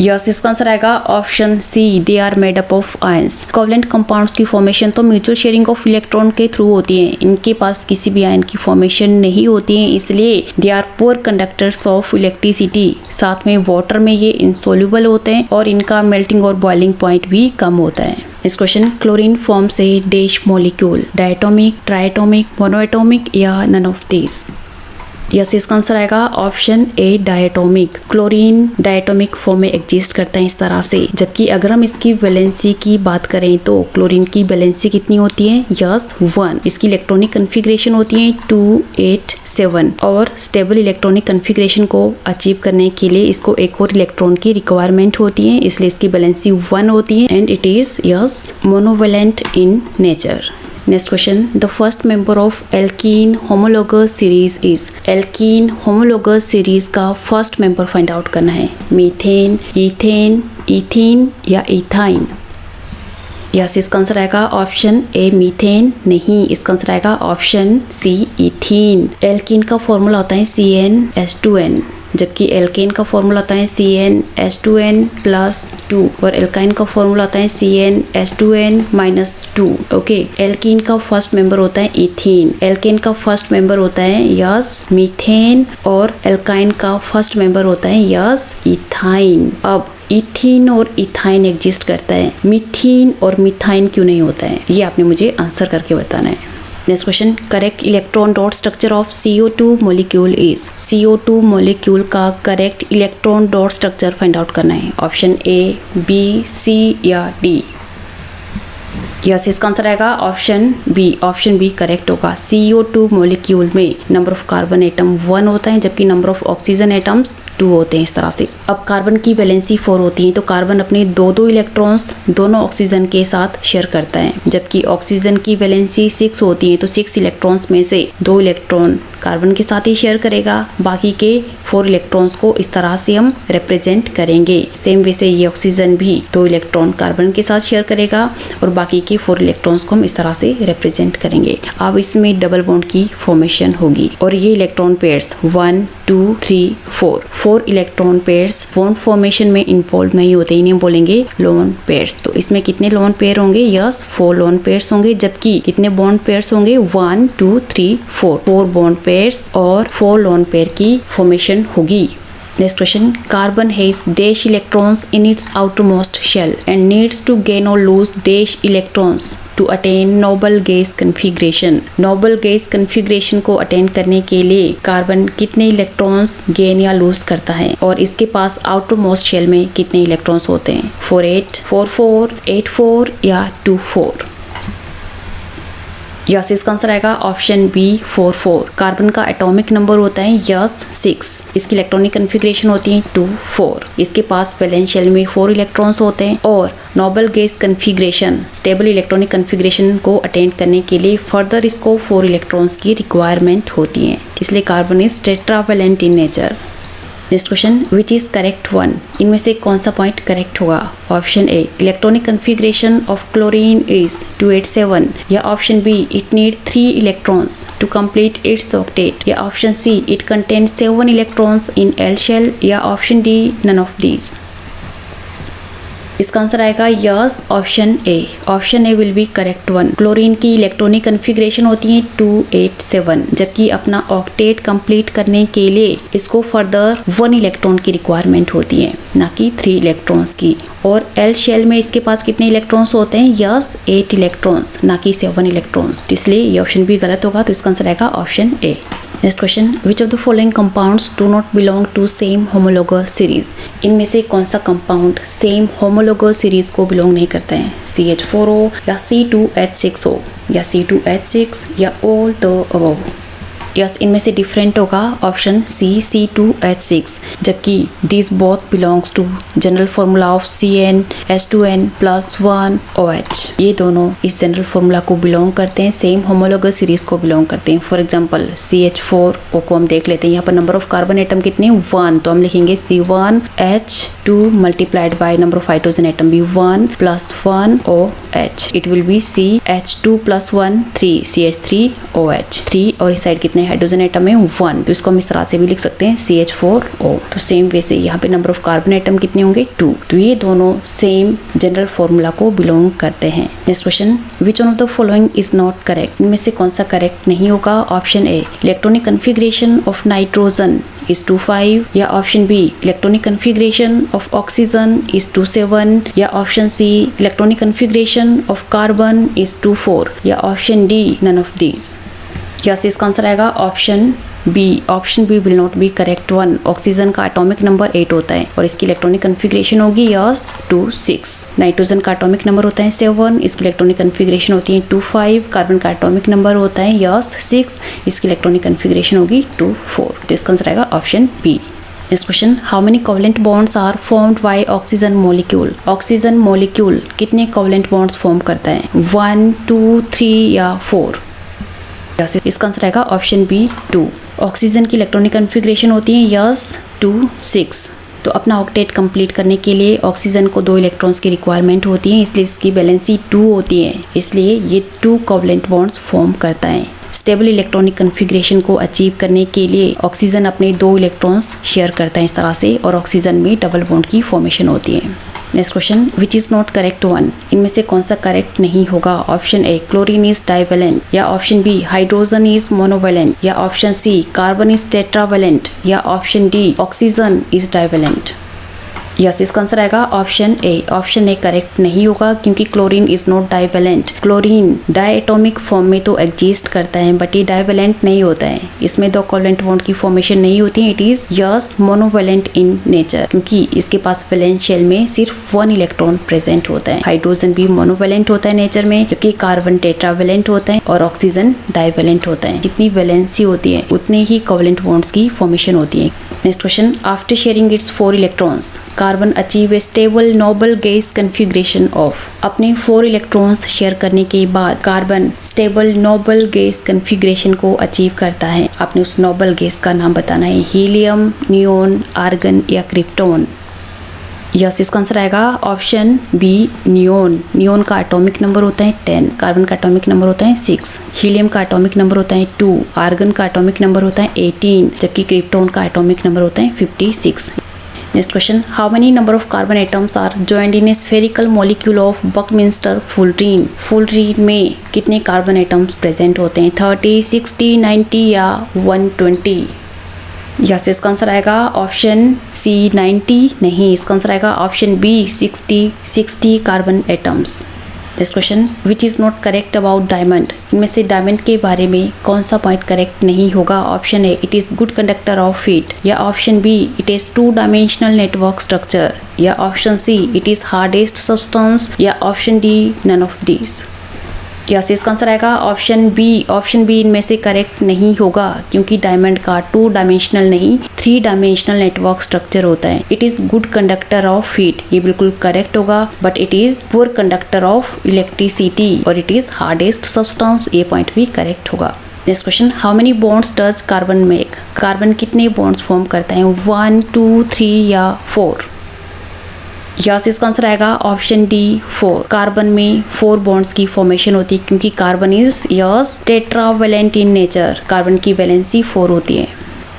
Yes, इसका आंसर आएगा option C they are made up of ions. Covalent compounds की फॉर्मेशन तो म्यूचुअल शेयरिंग ऑफ इलेक्ट्रॉन के थ्रू होती है, इनके पास किसी भी आयन की फॉर्मेशन नहीं होती है, इसलिए they are poor conductors of electricity. साथ में वाटर में ये इनसॉल्युबल होते हैं और इनका मेल्टिंग और बॉइलिंग पॉइंट भी कम होता है। इस क्वेश्चन, क्लोरीन फॉर्म से dash molecule, diatomic, triatomic, monoatomic, या नन ऑफ दीज। यस, इसका आंसर आएगा ऑप्शन ए डायटोमिक। क्लोरीन डायटोमिक फॉर्म में एग्जिस्ट करता है इस तरह से, जबकि अगर हम इसकी वैलेंसी की बात करें तो क्लोरीन की वैलेंसी कितनी होती है। यस, 1। इसकी इलेक्ट्रॉनिक कन्फिग्रेशन होती है 2 8 7, और स्टेबल इलेक्ट्रॉनिक कन्फिग्रेशन को अचीव करने के लिए इसको एक और इलेक्ट्रॉन की रिक्वायरमेंट होती है, इसलिए इसकी वैलेंसी 1 होती है and it is yes monovalent in nature. Next question, the first member of alkene homologous series is. Alkene homologous series का फर्स्ट मेंबर फाइंड आउट करना है। मीथेन, ईथेन, इथीन, या इथाइन। यस, इसका आंसर आएगा ऑप्शन ए मीथेन। नहीं, इसका आंसर आएगा ऑप्शन सी इथीन। एल्कीन का फॉर्मूला होता है CnH2n, जबकि एल्केन का फॉर्मूला होता है CnH2n + 2, और एल्काइन का फॉर्मूला होता है CnH2n - 2। ओके, एल्कीन का फर्स्ट मेंबर होता है इथीन, एल्केन का फर्स्ट मेंबर होता है यस मीथेन, और एल्काइन का फर्स्ट मेंबर होता है यस इथाइन। अब इथीन और इथाइन एग्जिस्ट करता है, मीथीन और मिथाइन क्यों नहीं होता है, ये आपने मुझे आंसर करके बताना है। Next question, correct electron dot structure of CO2 molecule is. CO2 molecule का correct electron dot structure find out करना है। ऑप्शन ए, बी, सी, या डी। यस, इसका आंसर आएगा option B. Option B correct होगा। CO2 मॉलिक्यूल में नंबर ऑफ कार्बन एटम 1 होता है, जबकि नंबर ऑफ ऑक्सीजन एटम्स 2 होते हैं इस तरह से। अब कार्बन की वैलेंसी 4 होती है, तो कार्बन अपने 2 इलेक्ट्रॉन्स दोनों ऑक्सीजन के साथ शेयर करता है, जबकि ऑक्सीजन की वैलेंसी 6 होती है, तो 6 इलेक्ट्रॉन्स में से 2 इलेक्ट्रॉन कार्बन के साथ ही शेयर करेगा, बाकी के 4 इलेक्ट्रॉन्स को इस तरह से हम रिप्रेजेंट करेंगे। सेम वे से ये ऑक्सीजन भी 2 इलेक्ट्रॉन कार्बन के साथ शेयर करेगा और बाकी के 4 इलेक्ट्रॉन्स को हम इस तरह से रिप्रेजेंट करेंगे। अब इसमें डबल बॉन्ड की फॉर्मेशन होगी और ये electron pairs 1 2 3 4 electron pairs bond formation में इन्वॉल्व नहीं होते, इन्हें बोलेंगे लोन पेयर्स। तो इसमें कितने लोन पेयर होंगे? यस, 4 लोन पेयर्स होंगे, जबकि कितने बॉन्ड पेयर्स होंगे? 1 2 3 4 बॉन्ड पेयर्स और 4 लोन पेयर की फॉर्मेशन होगी। Next question, carbon has dash electrons in its outermost shell and needs to gain or lose dash electrons to attain noble gas configuration. Noble gas configuration को अटेन करने के लिए कार्बन कितने इलेक्ट्रॉन्स गेन या लूज करता है और इसके पास आउटरमोस्ट शेल में कितने इलेक्ट्रॉन्स होते हैं? 48, 44, 84 या 24? यस, इसका आंसर आएगा ऑप्शन बी 44। कार्बन का एटॉमिक नंबर होता है यस 6। इसकी इलेक्ट्रॉनिक कन्फिग्रेशन होती है 2, 4। इसके पास वैलेंस शेल में 4 इलेक्ट्रॉन्स होते हैं और Nobel gas configuration stable electronic configuration को अटेंड करने के लिए फर्दर इसको 4 इलेक्ट्रॉन्स की रिक्वायरमेंट होती है, इसलिए carbon is tetravalent in nature. Next question, which is correct one? इनमें से कौन सा पॉइंट करेक्ट होगा? Option A, electronic configuration of chlorine is 287, या option B, it need 3 electrons to complete its octet, या option C, it contains 7 electrons in L shell, या option D, none of these. इसका आंसर आएगा yes option A. Option A will be correct one. Chlorine की इलेक्ट्रॉनिक कन्फिग्रेशन होती है 287, जबकि अपना ऑक्टेट कंप्लीट करने के लिए इसको फर्दर 1 इलेक्ट्रॉन की रिक्वायरमेंट होती है, ना कि 3 इलेक्ट्रॉन्स की। और एल शेल में इसके पास कितने इलेक्ट्रॉन्स होते हैं? यस 8 इलेक्ट्रॉन्स, ना कि 7 इलेक्ट्रॉन्स, इसलिए ये ऑप्शन भी गलत होगा, तो इसका आंसर आएगा option A. Next question, which of the following compounds do not belong to same homologous series? इनमें से कौन सा कंपाउंड सेम होमोलोगस सीरीज को बिलोंग नहीं करता है? CH4O या C2H6O या C2H6 या ऑल द अबव? यस, इनमें से डिफरेंट होगा ऑप्शन सी C2H6, जबकि this both belongs to general formula of CnH2n+1OH। ये दोनों इस जनरल फार्मूला को बिलोंग करते हैं, सेम होमोलोगस सीरीज को बिलोंग करते हैं। फॉर एग्जांपल CH4O को हम देख लेते हैं, यहाँ पर नंबर ऑफ कार्बन एटम कितने? 1, तो हम लिखेंगे C1H2 multiplied by number of hydrogen atom भी 1 + 1OH, it will B CH2 + 1 3 CH3OH 3, और इस साइड कितने हाइड्रोजन एटम है? 1, तो इसको हम इस तरह से भी लिख सकते हैं CH4O। तो सेम वे से यहाँ पे नंबर ऑफ कार्बन एटम कितने होंगे? 2, तो ये दोनों सेम जनरल फॉर्मूला को बिलोंग करते हैं। Next question, which one of the following is not correct? इनमें से कौन सा करेक्ट नहीं होगा? Option A, electronic configuration of nitrogen is 25, या option B, electronic configuration of oxygen is 27, या option C, electronic configuration of carbon is 24, या option D, none of these. Yes, इसका आंसर आएगा option B. Option B will not be correct one. Oxygen का एटॉमिक नंबर 8 होता है और इसकी इलेक्ट्रॉनिक कन्फिग्रेशन होगी यस 26। नाइट्रोजन का एटॉमिक नंबर होता है 7, इसकी इलेक्ट्रॉनिक कन्फिग्रेशन होती है 25। कार्बन का एटॉमिक नंबर होता है यस 6, इसकी इलेक्ट्रॉनिक कन्फिग्रेशन होगी 24। तो इसका आंसर आएगा option B. Next question, how many covalent bonds are formed by oxygen molecule? Oxygen molecule कितने कोवेलेंट बॉन्ड्स फॉर्म करता है? 1, 2, 3 या 4? इसका आंसर आएगा ऑप्शन बी 2। ऑक्सीजन की इलेक्ट्रॉनिक कन्फिग्रेशन होती है यस 2, 6। तो अपना ऑक्टेट कंप्लीट करने के लिए ऑक्सीजन को 2 इलेक्ट्रॉन्स की रिक्वायरमेंट होती है, इसलिए इसकी वैलेंसी 2 होती है, इसलिए ये 2 कोवेलेंट बॉन्ड्स फॉर्म करता है। स्टेबल इलेक्ट्रॉनिक कन्फिग्रेशन को अचीव करने के लिए ऑक्सीजन अपने 2 इलेक्ट्रॉन्स शेयर करता है इस तरह से, और ऑक्सीजन में डबल बॉन्ड की फॉर्मेशन होती है। Next question, which is not correct one? इनमें से कौन सा करेक्ट नहीं होगा? Option A, chlorine is divalent, या option B, hydrogen is monovalent, या option C, carbon is tetravalent, या option D, oxygen is divalent. Yes, इसका आंसर आएगा option A. Option A correct नहीं होगा क्योंकि chlorine is not divalent. Chlorine diatomic form में तो एग्जिस्ट करता है बट ये डाइवैलेंट नहीं होता है, इसमें 2 कोवेलेंट बॉन्ड की फॉर्मेशन नहीं होती है। It is yes monovalent in nature, क्योंकि इसके पास वैलेंस शेल में सिर्फ 1 इलेक्ट्रॉन प्रेजेंट होता है। हाइड्रोजन भी मोनोवैलेंट होता है नेचर में, जबकि कार्बन टेट्रावैलेंट होता है और ऑक्सीजन डाइवैलेंट होता है। जितनी वैलेंसी होती है उतने ही कोवेलेंट बॉन्ड्स की फॉर्मेशन होती है। Next question, after sharing it's 4 electrons carbon achieve a stable noble gas configuration of. अपने 4 इलेक्ट्रॉन्स शेयर करने के बाद carbon stable noble gas configuration को अचीव करता है। आपने उस नोबल गैस का नाम बताना है, हीलियम, नियोन, आर्गन या क्रिप्टोन। यस, इसका आंसर आएगा ऑप्शन बी नियोन। नियोन का एटॉमिक नंबर होता है 10, कार्बन का एटॉमिक नंबर होता है 6, हीलियम का एटॉमिक नंबर होता है 2, आर्गन का एटॉमिक नंबर होता है 18, जबकि क्रिप्टोन का एटॉमिक नंबर होता है 56। Next question, how many number of carbon atoms are joined in a spherical molecule of buckminster fullerene? Fullerene में कितने कार्बन एटम्स प्रेजेंट होते हैं? 30, 60, 90 या 120? यस, इसका आंसर आएगा ऑप्शन सी 90, नहीं, इसका आंसर आएगा option B 60 carbon atoms. Next question, which is not correct about diamond, इनमें से डायमंड के बारे में कौन सा पॉइंट करेक्ट नहीं होगा? Option A, it is good conductor of heat, या option B, it is 2 dimensional network structure, या option C, it is hardest substance, या option D, none of these. Yes, इसका आंसर आएगा ऑप्शन बी इनमें से करेक्ट नहीं होगा, क्योंकि डायमंड का 2 डायमेंशनल नहीं 3 डायमेंशनल नेटवर्क स्ट्रक्चर होता है। It is good conductor of heat, ये बिल्कुल करेक्ट होगा, but it is poor conductor of electricity, और इट इज़ हार्डेस्ट सब्सटेंस, ये पॉइंट भी करेक्ट होगा। Next question, how many bonds does carbon make, carbon कितने बॉन्ड्स फॉर्म करता है? 1, 2, 3 या 4? यस, इसका आंसर आएगा ऑप्शन डी 4। कार्बन में 4 बॉन्ड्स की फॉर्मेशन होती है, क्योंकि carbon is yes tetravalent in nature, carbon की वैलेंसी 4 होती है।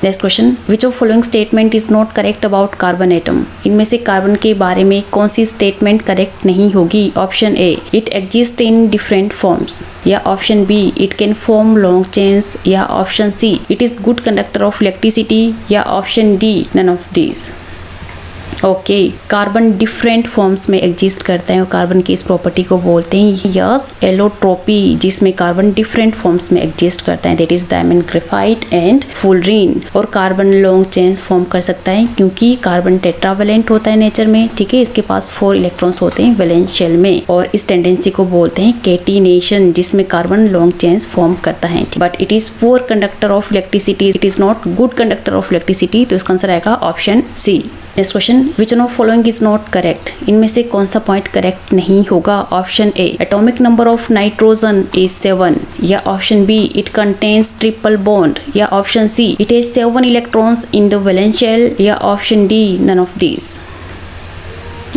Next question, which of following statement is not correct about carbon atom, इनमें से कार्बन के बारे में कौन सी स्टेटमेंट करेक्ट नहीं होगी? Option A, it exist in different forms, या option B, it can form long chains, या option C, it is good conductor of electricity, या option D, none of these. Okay, carbon different forms में एग्जिस्ट करता है, और कार्बन की इस प्रॉपर्टी को बोलते हैं यस एलोट्रोपी, जिसमें कार्बन डिफरेंट फॉर्म्स में एग्जिस्ट करता है, that is diamond, graphite and fullerene. और कार्बन लॉन्ग चेन्स फॉर्म कर सकता है, क्योंकि कार्बन टेट्रावेलेंट होता है नेचर में, ठीक है, इसके पास 4 इलेक्ट्रॉन्स होते हैं वैलेंस शेल में, और इस टेंडेंसी को बोलते हैं कैटिनेशन, जिसमें कार्बन लॉन्ग चेन्स फॉर्म करता है, but it is poor conductor of electricity, it is not good conductor of electricity, तो इसका आंसर आएगा option C. Next question, which one of following is not correct, इनमें से कौन सा पॉइंट करेक्ट नहीं होगा? Option A, atomic number of nitrogen is 7, या option B, it contains triple bond, या option C, it has 7 electrons in the valence shell, या option D, none of these.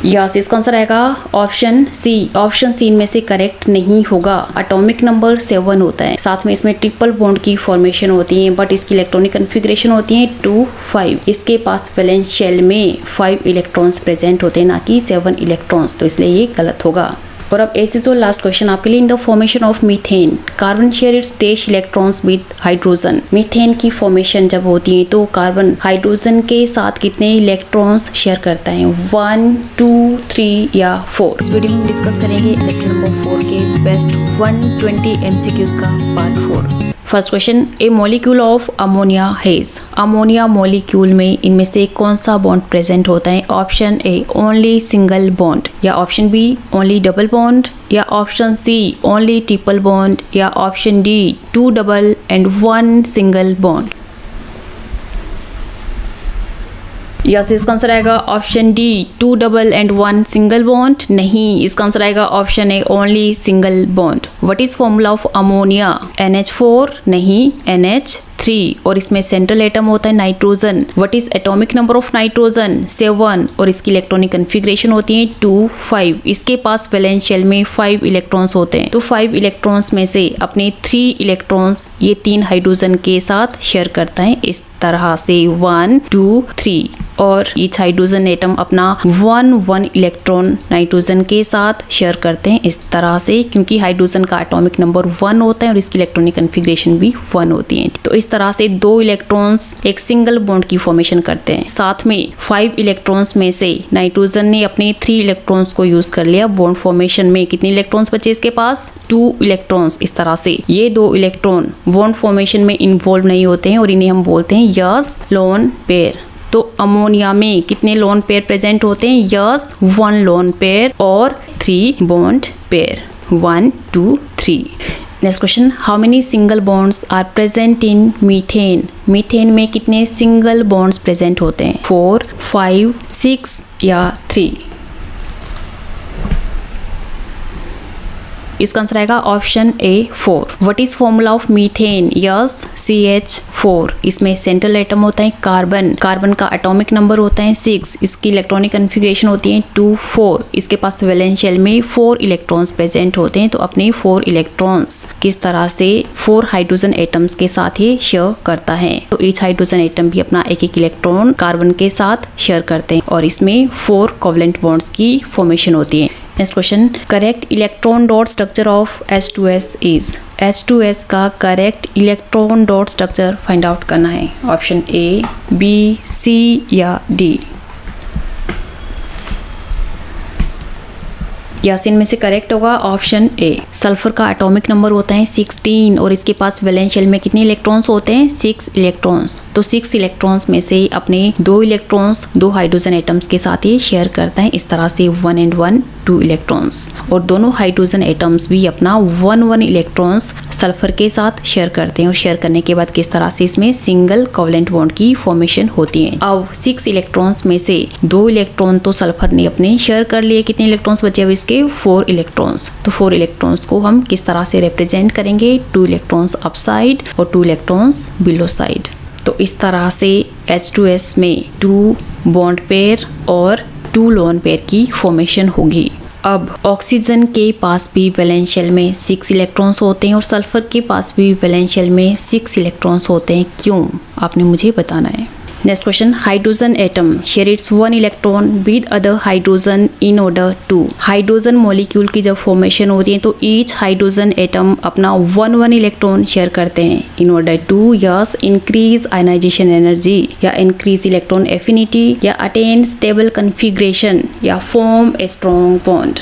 Yes, इसका आंसर आएगा ऑप्शन सी इनमें से करेक्ट नहीं होगा। एटॉमिक नंबर 7 होता है, साथ में इसमें ट्रिपल बॉन्ड की फॉर्मेशन होती है, बट इसकी इलेक्ट्रॉनिक कन्फिग्रेशन होती है 2, 5। इसके पास वैलेंस शेल में 5 इलेक्ट्रॉन्स प्रेजेंट होते हैं, ना कि 7 इलेक्ट्रॉन्स, तो इसलिए ये गलत होगा। और अब ऐसे जो लास्ट क्वेश्चन आपके लिए, इन the formation of methane carbon share its dash electrons with hydrogen, methane की फॉर्मेशन जब होती है तो कार्बन हाइड्रोजन के साथ कितने इलेक्ट्रॉन्स शेयर करता है? 1, 2, 3 या 4? इस वीडियो में हम डिस्कस करेंगे चैप्टर नंबर 4 के बेस्ट 120 MCQs का part 4। First question, a molecule of ammonia has, ammonia molecule में इनमें से कौन सा बॉन्ड प्रेजेंट होता है? Option A, only single bond, या option B, only double bond, या option C, only triple bond, या option D, 2 double and 1 single bond. Yes, इसका आंसर आएगा option D, 2 double and 1 single bond. नहीं, इसका आंसर आएगा option A, only single bond. What is formula of ammonia? NH4, नहीं, NH3, और इसमें सेंट्रल एटम होता है nitrogen. What is atomic number of nitrogen? 7, और इसकी इलेक्ट्रॉनिक कन्फिग्रेशन होती है 2, 5। इसके पास वैलेंस शेल में 5 इलेक्ट्रॉन्स होते हैं, तो 5 इलेक्ट्रॉन्स में से अपने 3 इलेक्ट्रॉन्स ये 3 हाइड्रोजन के साथ शेयर करता है, इस तरह से 1, 2, 3, और ईच हाइड्रोजन एटम अपना 1 इलेक्ट्रॉन नाइट्रोजन के साथ शेयर करते हैं, इस तरह से, क्योंकि हाइड्रोजन का एटॉमिक नंबर 1 होता है और इसकी इलेक्ट्रॉनिक कन्फिग्रेशन भी 1 होती है। तो इस तरह से 2 इलेक्ट्रॉन्स एक सिंगल बॉन्ड की फॉर्मेशन करते हैं। साथ में 5 इलेक्ट्रॉन्स में से नाइट्रोजन ने अपने 3 इलेक्ट्रॉन्स को यूज कर लिया बॉन्ड फॉर्मेशन में। कितने इलेक्ट्रॉन्स बचे इसके पास? 2 इलेक्ट्रॉन्स। इस तरह से ये 2 इलेक्ट्रॉन बॉन्ड फॉर्मेशन में इन्वॉल्व नहीं होते हैं, और इन्हें हम बोलते हैं यस लोन पेयर। तो अमोनिया में कितने लोन पेयर प्रेजेंट होते हैं? यस 1 लोन पेयर और 3 bond pair, 1, 2, 3। Next question, how many single bonds are present in methane? Methane में कितने सिंगल बॉन्ड्स प्रेजेंट होते हैं? 4, 5, 6 या 3? इसका आंसर आएगा option A 4। What is formula of methane? Yes CH4। इसमें सेंट्रल एटम होता है कार्बन, कार्बन का एटॉमिक नंबर होता है 6, इसकी इलेक्ट्रॉनिक कन्फिग्रेशन होती है 2, 4। इसके पास वैलेंस शेल में 4 इलेक्ट्रॉन्स प्रेजेंट होते हैं, तो अपने 4 इलेक्ट्रॉन्स किस तरह से 4 हाइड्रोजन एटम्स के साथ ये शेयर करता है। तो ईच हाइड्रोजन एटम भी अपना एक इलेक्ट्रॉन कार्बन के साथ शेयर करते हैं, और इसमें 4 कोवलेंट बॉन्ड्स की फॉर्मेशन होती है। Next question, correct electron dot structure of H2S is? H2S का correct electron dot structure find out करना है। ऑप्शन ए, बी, सी या डी। यस, इनमें से करेक्ट होगा ऑप्शन ए। सल्फर का एटॉमिक नंबर होता है 16 और इसके पास वैलेंस शेल में कितने इलेक्ट्रॉन्स होते हैं? 6 इलेक्ट्रॉन्स। तो 6 इलेक्ट्रॉन्स में से अपने 2 इलेक्ट्रॉन्स 2 हाइड्रोजन एटम्स के साथ ये शेयर करता है। इस तरह से 1 and 1 2 इलेक्ट्रॉन्स, और दोनों हाइड्रोजन एटम्स भी अपना 1 इलेक्ट्रॉन्स सल्फर के साथ शेयर करते हैं। और शेयर करने के बाद किस तरह से इसमें सिंगल कोवलेंट बॉन्ड की फॉर्मेशन होती है। अब 6 इलेक्ट्रॉन्स में से 2 इलेक्ट्रॉन तो सल्फर ने अपने शेयर कर लिए। कितने इलेक्ट्रॉन्स बचे अब इसके? 4 इलेक्ट्रॉन्स। तो 4 इलेक्ट्रॉन्स को हम किस तरह से रिप्रेजेंट करेंगे? 2 इलेक्ट्रॉन्स अप साइड और 2 इलेक्ट्रॉन्स बिलो साइड। तो इस तरह से H2S में 2 बॉन्ड पेयर और 2 लोन पेयर की फॉर्मेशन होगी। अब ऑक्सीजन के पास भी वैलेंस शेल में 6 इलेक्ट्रॉन्स होते हैं और सल्फर के पास भी वैलेंस शेल में 6 इलेक्ट्रॉन्स होते हैं। क्यों? आपने मुझे बताना है। Next question, hydrogen atom share its 1 electron with other hydrogen in order to. Hydrogen molecule की जब फॉर्मेशन होती है तो ईच हाइड्रोजन एटम अपना 1 इलेक्ट्रॉन शेयर करते हैं in order to yes increase ionization energy या इंक्रीज इलेक्ट्रॉन एफिनिटी या अटेन स्टेबल कन्फिग्रेशन या form a strong bond.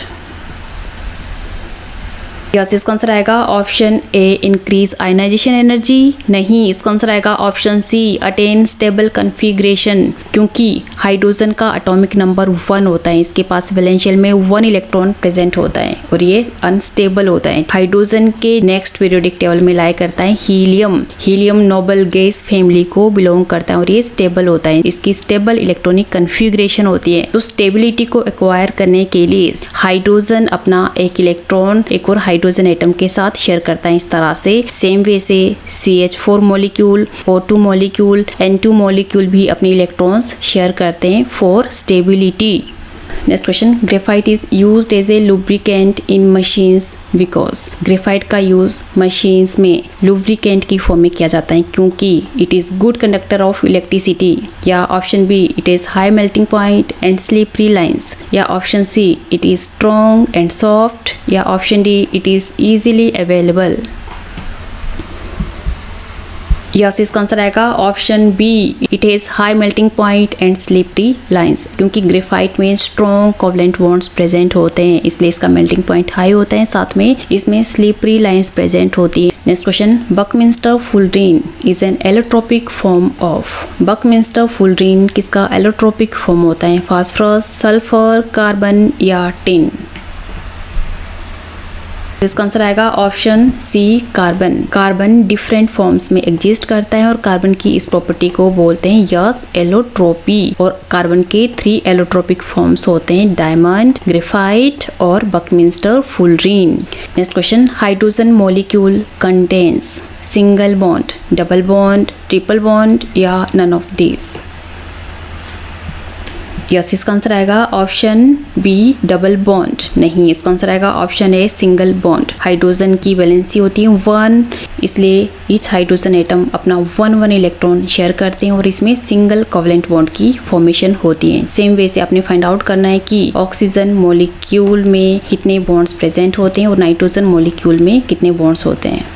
Yes, इसका आंसर आएगा option A, increase ionization energy. नहीं, इसका आंसर आएगा option C, attain stable configuration. क्योंकि हाइड्रोजन का एटॉमिक नंबर 1 होता है, इसके पास वैलेंस शेल में 1 इलेक्ट्रॉन प्रेजेंट होता है और ये अनस्टेबल होता है। हाइड्रोजन के नेक्स्ट पीरियोडिक टेबल में लाई करता है helium. Helium Nobel gas family को बिलोंग करता है और ये स्टेबल होता है। इसकी स्टेबल इलेक्ट्रॉनिक कन्फिग्रेशन होती है। तो स्टेबिलिटी को एक्वायर करने के लिए हाइड्रोजन अपना एक इलेक्ट्रॉन एक और हाइड्रोजन एटम के साथ शेयर करता है। इस तरह से सेम वे से CH4 molecule, O2 molecule, N2 molecule भी अपने इलेक्ट्रॉन्स शेयर करते हैं for stability. Next question, graphite is used as a lubricant in machines because. Graphite का यूज मशीन्स में लुब्रिकेंट की फॉर्म में किया जाता है क्योंकि it is good conductor of electricity, या option B, it is high melting point and slippery lines, या option C, it is strong and soft, या option D, it is easily available. Yes, इसका आंसर आएगा option B, it is high melting point and slippery lines. क्योंकि ग्रेफाइट में स्ट्रॉन्ग कोवलेंट बॉन्ड्स प्रेजेंट होते हैं इसलिए इसका मेल्टिंग पॉइंट हाई होता है, साथ में इसमें स्लिपरी लाइंस प्रेजेंट होती है। Next question, buckminster fullerene is an allotropic form of. Buckminster fullerene किसका एलोट्रोपिक फॉर्म होता है? फास्फोरस, सल्फर, कार्बन या टिन। इसका आंसर आएगा option C, carbon. Carbon different forms में एग्जिस्ट करता है और कार्बन की इस प्रॉपर्टी को बोलते हैं यस एलोट्रोपी। और कार्बन के 3 एलोट्रोपिक फॉर्म्स होते हैं, डायमंड, ग्रेफाइट और Buckminster fullerene. Next question, hydrogen molecule contains single bond, double bond, triple bond या नन ऑफ दिस। यस, इसका आंसर आएगा ऑप्शन बी, डबल बॉन्ड। नहीं, इसका आंसर आएगा ऑप्शन ए, सिंगल बॉन्ड। हाइड्रोजन की वैलेंसी होती है 1, इसलिए ईच हाइड्रोजन एटम अपना 1 इलेक्ट्रॉन शेयर करते हैं और इसमें सिंगल कोवलेंट बॉन्ड की फॉर्मेशन होती है। सेम वे से आपने फाइंड आउट करना है कि ऑक्सीजन मॉलिक्यूल में कितने बॉन्ड्स प्रेजेंट होते हैं और नाइट्रोजन मॉलिक्यूल में कितने बॉन्ड्स होते हैं।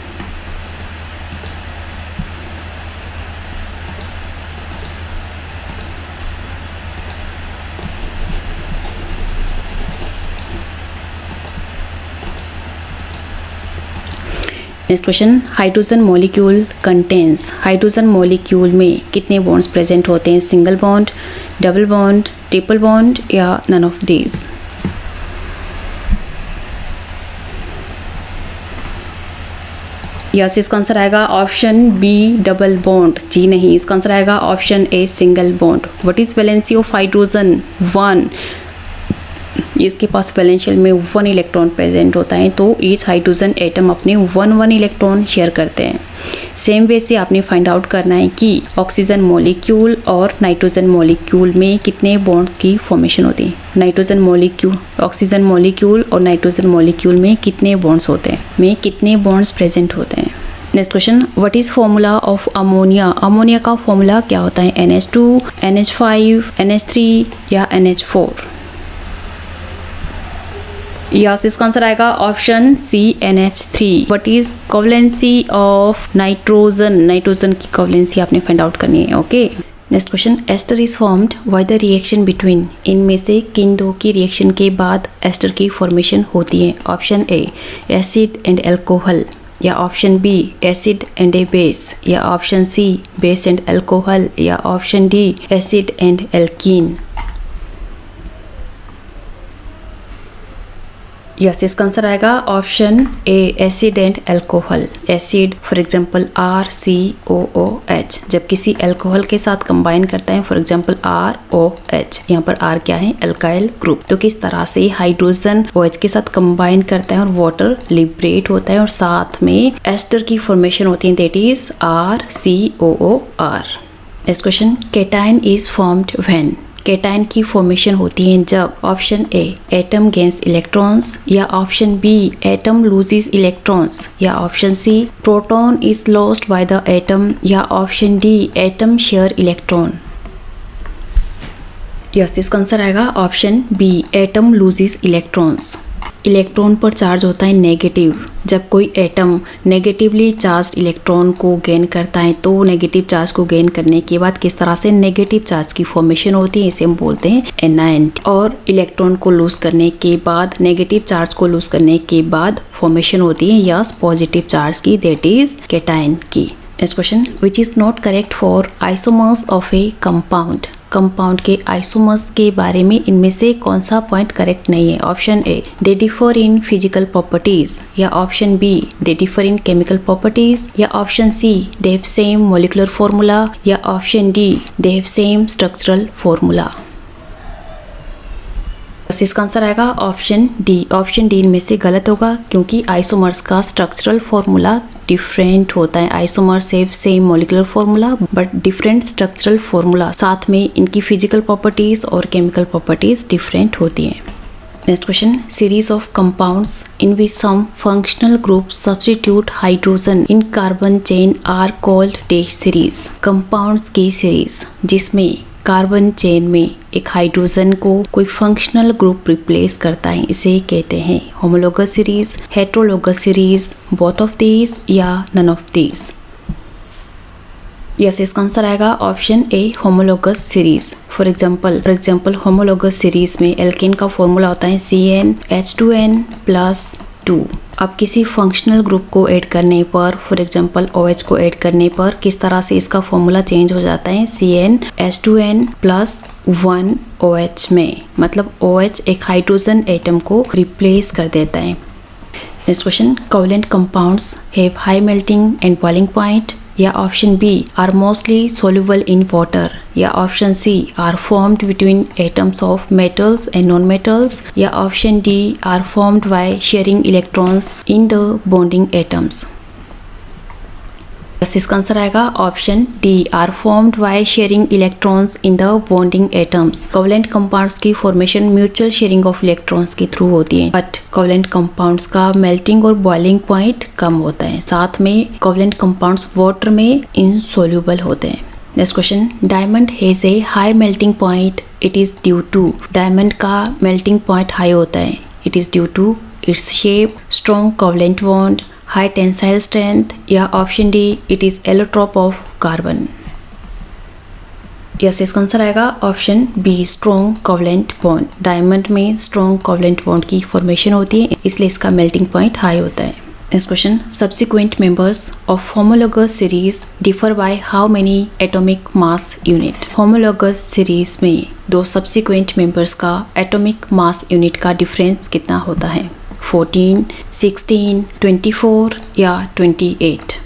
Next question, hydrogen molecule contains. Hydrogen molecule में कितने बॉन्ड्स प्रेजेंट होते हैं? Single bond, double bond, triple bond या नन ऑफ दीज। यस, इसका आंसर आएगा ऑप्शन बी, डबल बॉन्ड। जी नहीं, इसका आंसर आएगा option A, single bond. What is valency of hydrogen? 1। इसके पास वैलेंस शेल में 1 इलेक्ट्रॉन प्रेजेंट होता है तो ईच हाइड्रोजन एटम अपने 1 इलेक्ट्रॉन शेयर करते हैं। सेम वे से आपने फाइंड आउट करना है कि ऑक्सीजन मॉलिक्यूल और नाइट्रोजन मॉलिक्यूल में कितने बॉन्ड्स की फॉर्मेशन होती है। नाइट्रोजन मॉलिक्यूल, ऑक्सीजन मॉलिक्यूल और नाइट्रोजन मॉलिक्यूल में कितने बॉन्ड्स होते हैं, में कितने बॉन्ड्स प्रेजेंट होते हैं। Next question, what is formula of ammonia. Ammonia का फॉर्मूला क्या होता है? NH2, NH5, NH3 या NH4। यस, इसका आंसर आएगा option C NH3। What is covalency of nitrogen? Nitrogen की कोवलेंसी आपने फाइंड आउट करनी है। Okay, next question, ester is formed by the reaction between? इनमें से किन दो की रिएक्शन के बाद एस्टर की फॉर्मेशन होती है? Option A acid and alcohol, या option B acid and a base, या option C base and alcohol, या option D acid and alkene. Yes, इसका आंसर आएगा option A acid and alcohol. Acid for example RCOOH, जब किसी एल्कोहल के साथ कंबाइन करता है फॉर एग्जांपल ROH, यहाँ पर R क्या है? Alkyl group. तो किस तरह से हाइड्रोजन OH के साथ कंबाइन करता है और वाटर लिबरेट होता है और साथ में एस्टर की फॉर्मेशन होती है, that is RCOOR। Next question, cation is formed when? Cation की फॉर्मेशन होती है जब option A atom gains electrons, या option B atom loses electrons, या option C proton is lost by the atom, या option D atom share electron. Yes, इसका आंसर आएगा option B atom loses electrons. Electron पर चार्ज होता है नेगेटिव। जब कोई एटम नेगेटिवली चार्ज इलेक्ट्रॉन को गेन करता है तो नेगेटिव चार्ज को गेन करने के बाद किस तरह से नेगेटिव चार्ज की फॉर्मेशन होती है, इसे हम बोलते हैं एनायन। और इलेक्ट्रॉन को लूज करने के बाद, नेगेटिव चार्ज को लूज करने के बाद फॉर्मेशन होती है यस पॉजिटिव चार्ज की, दैट इज केटायन की। Next question, which is not correct for isomers of A compound? Compound के आइसोमर्स के बारे में इनमें से कौन सा पॉइंट करेक्ट नहीं है? Option A they differ in physical properties, या option B they differ in chemical properties, या option C they have same molecular formula, या option D they have same structural formula. बस इसका आंसर आएगा ऑप्शन डी। ऑप्शन डी इनमें से गलत होगा क्योंकि आइसोमर्स का स्ट्रक्चरल फॉर्मूला डिफरेंट होता है। Isomers have same molecular formula but different structural formula, साथ में इनकी फिजिकल प्रॉपर्टीज और केमिकल प्रॉपर्टीज डिफरेंट होती हैं। Next question, series of compounds in which some functional group substitute hydrogen in carbon chain are called dash series. Compounds की सीरीज जिसमें कार्बन चेन में एक हाइड्रोजन को कोई फंक्शनल ग्रुप रिप्लेस करता है, इसे कहते हैं homologous series, heterologous series, both of these, या नन ऑफ दीज। यस, इसका आंसर आएगा option A homologous series. For example homologous series में एल्केन का फॉर्मूला होता है CnH2n+2। अब किसी फंक्शनल ग्रुप को ऐड करने पर, फॉर एग्जांपल OH को ऐड करने पर किस तरह से इसका फॉर्मूला चेंज हो जाता है CnH2n+1OH में, मतलब OH एक हाइड्रोजन एटम को रिप्लेस कर देता है। Next question, covalent compounds have high melting and boiling point, या option B are mostly soluble in water, या option C are formed between atoms of metals and non metals, या option D are formed by sharing electrons in the bonding atoms. इसका आंसर आएगा option D are formed by sharing electrons in the bonding atoms. Covalent compounds की formation mutual sharing of electrons के थ्रू होती है, बट कोवलेंट कंपाउंड्स का मेल्टिंग और बॉइलिंग पॉइंट कम होता है। साथ में कोवलेंट कंपाउंड्स वाटर में इनसोल्यूबल होते हैं। Next question, diamond has a high melting point, it is due to. Diamond का मेल्टिंग पॉइंट हाई होता है, it is due to its shape, strong covalent bond, high tensile strength, या option D it is allotrope of carbon. Yes, इसका आंसर आएगा option B strong covalent bond. Diamond में स्ट्रॉन्ग कोवलेंट बॉन्ड की फॉर्मेशन होती है, इसलिए इसका मेल्टिंग पॉइंट हाई होता है। Next question, subsequent members of homologous series differ by how many atomic mass unit. Homologous series में दो सब्सिक्वेंट मेंबर्स का एटॉमिक मास यूनिट का डिफरेंस कितना होता है? 14, 16, 24 या 28।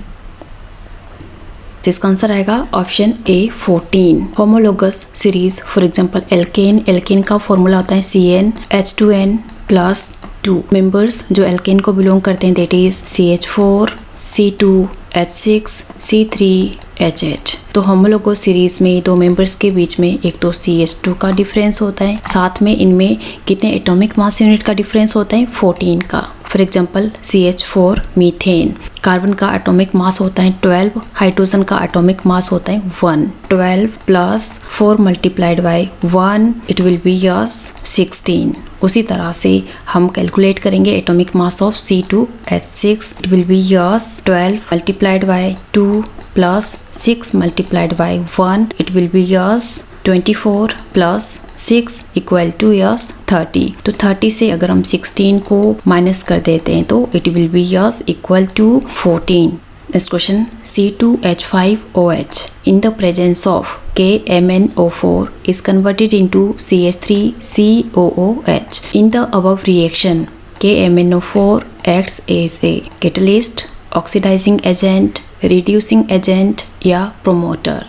इसका आंसर आएगा option A 14। Homologous series for example alkane का फॉर्मूला होता है CnH2n+2। मेंबर्स जो एल्केन को बिलोंग करते हैं that is CH4, C2H6, C3H8। तो होमोलोगस सीरीज में दो मेंबर्स के बीच में एक तो CH2 का डिफरेंस होता है, साथ में इनमें कितने एटॉमिक मास यूनिट का डिफरेंस होता है? 14 का। For example CH4 methane. Carbon का एटॉमिक मास होता है 12, हाइड्रोजन का एटॉमिक मास होता है 1। 12 plus 4 multiplied by 1 it will be yes 16। उसी तरह से हम कैलकुलेट करेंगे atomic mass of C2H6, it will be yes 12 multiplied by 2 plus 6 multiplied by 1 it will be yes 24 plus 6 equal to yes 30। तो 30 से अगर हम 16 को माइनस कर देते हैं तो it will be yes equal to 14। Next question, C2H5OH in the presence of KMnO4 is converted into CH3COOH. In the above reaction, KMnO4 acts as a catalyst, oxidizing agent, reducing agent या promoter।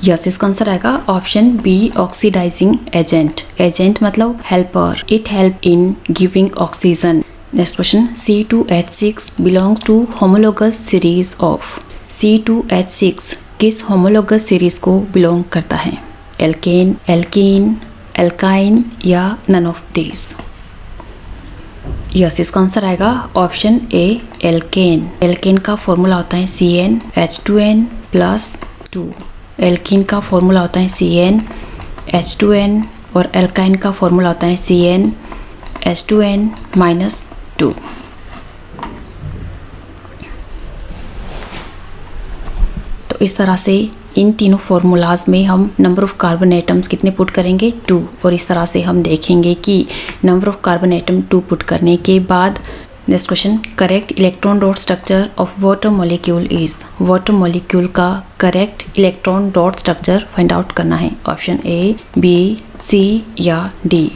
यस, इसका आंसर आएगा option B, oxidizing agent. Agent मतलब helper, it help in giving oxygen. Next question, C2H6 belongs to homologous series of. C2H6 किस होमोलोगस सीरीज को बिलोंग करता है? एल्केन, एल्कीन, एल्काइन या नन ऑफ दिस। यस, इसका आंसर आएगा ऑप्शन ए, एल्केन। एल्केन का फॉर्मूला होता है CnH2n+2। एल्कीन का फॉर्मूला होता है CnH2n और एल्काइन का फॉर्मूला होता है CnH2n-2। तो इस तरह से इन तीनों फार्मूलाज में हम नंबर ऑफ कार्बन एटम्स कितने पुट करेंगे? 2। और इस तरह से हम देखेंगे कि number of carbon atom 2 put करने के बाद next question, correct electron dot structure of water molecule is. Water molecule का correct electron dot structure find out करना है। ऑप्शन ए, बी, सी या डी।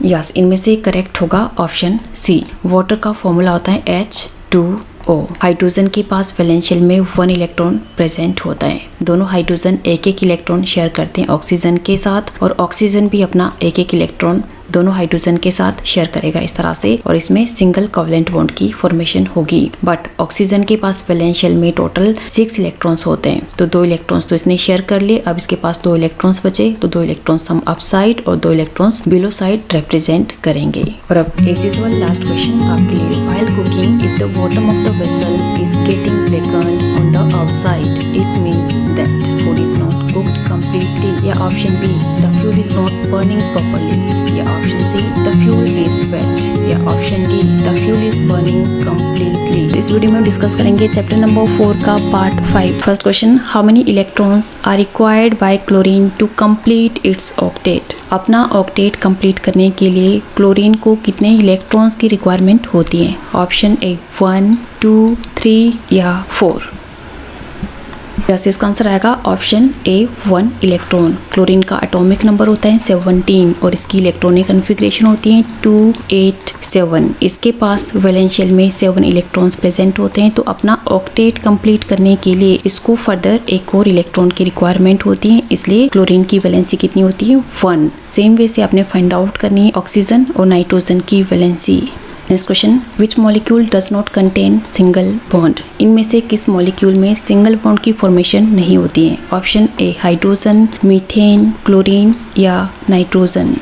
यस, इनमें से करेक्ट होगा ऑप्शन सी। वाटर का फॉर्मूला होता है H2O। हाइड्रोजन के पास वैलेंशियल में 1 इलेक्ट्रॉन प्रेजेंट होता है। दोनों हाइड्रोजन एक एक इलेक्ट्रॉन शेयर करते हैं ऑक्सीजन के साथ, और ऑक्सीजन भी अपना एक एक इलेक्ट्रॉन दोनों हाइड्रोजन के साथ शेयर करेगा इस तरह से, और इसमें सिंगल कोवलेंट बॉन्ड की फॉर्मेशन होगी। बट ऑक्सीजन के पास वैलेंशियल में टोटल 6 इलेक्ट्रॉन्स होते हैं, तो 2 इलेक्ट्रॉन्स तो इसने शेयर कर लिए। अब इसके पास 2 इलेक्ट्रॉन्स बचे, तो 2 इलेक्ट्रॉन्स हम अप साइड और 2 इलेक्ट्रॉन्स बिलो साइड रिप्रेजेंट करेंगे। और अब एज यूजुअल लास्ट क्वेश्चन आपके लिए, while cooking if the bottom of the vessel is getting blackened on the outside it means that food is not cooked completely. या option B, the fuel is not burning properly. या option C, the fuel is wet. या option D, the fuel is burning completely. इस वीडियो में डिस्कस करेंगे चैप्टर नंबर 4 का part 5। First question, how many electrons are required by chlorine to complete its octet. अपना ऑक्टेट कंप्लीट करने के लिए क्लोरीन को कितने इलेक्ट्रॉन्स की रिक्वायरमेंट होती है? ऑप्शन ए 1, 2, 3 या 4। यस, इसका आंसर आएगा ऑप्शन ए 1 इलेक्ट्रॉन। क्लोरीन का एटॉमिक नंबर होता है 17 और इसकी इलेक्ट्रॉनिक कन्फिग्रेशन होती है 287। इसके पास वैलेंशियल में 7 इलेक्ट्रॉन्स प्रेजेंट होते हैं, तो अपना ऑक्टेट कंप्लीट करने के लिए इसको फर्दर एक और इलेक्ट्रॉन की रिक्वायरमेंट होती है, इसलिए क्लोरीन की वैलेंसी कितनी होती है? 1। सेम वे से आपने फाइंड आउट करनी है ऑक्सीजन और नाइट्रोजन की valency. Next question, which molecule does not contain single bond. इनमें से किस मॉलिक्यूल में सिंगल बॉन्ड की फॉर्मेशन नहीं होती है? ऑप्शन ए हाइड्रोजन, मीथेन, क्लोरीन या नाइट्रोजन।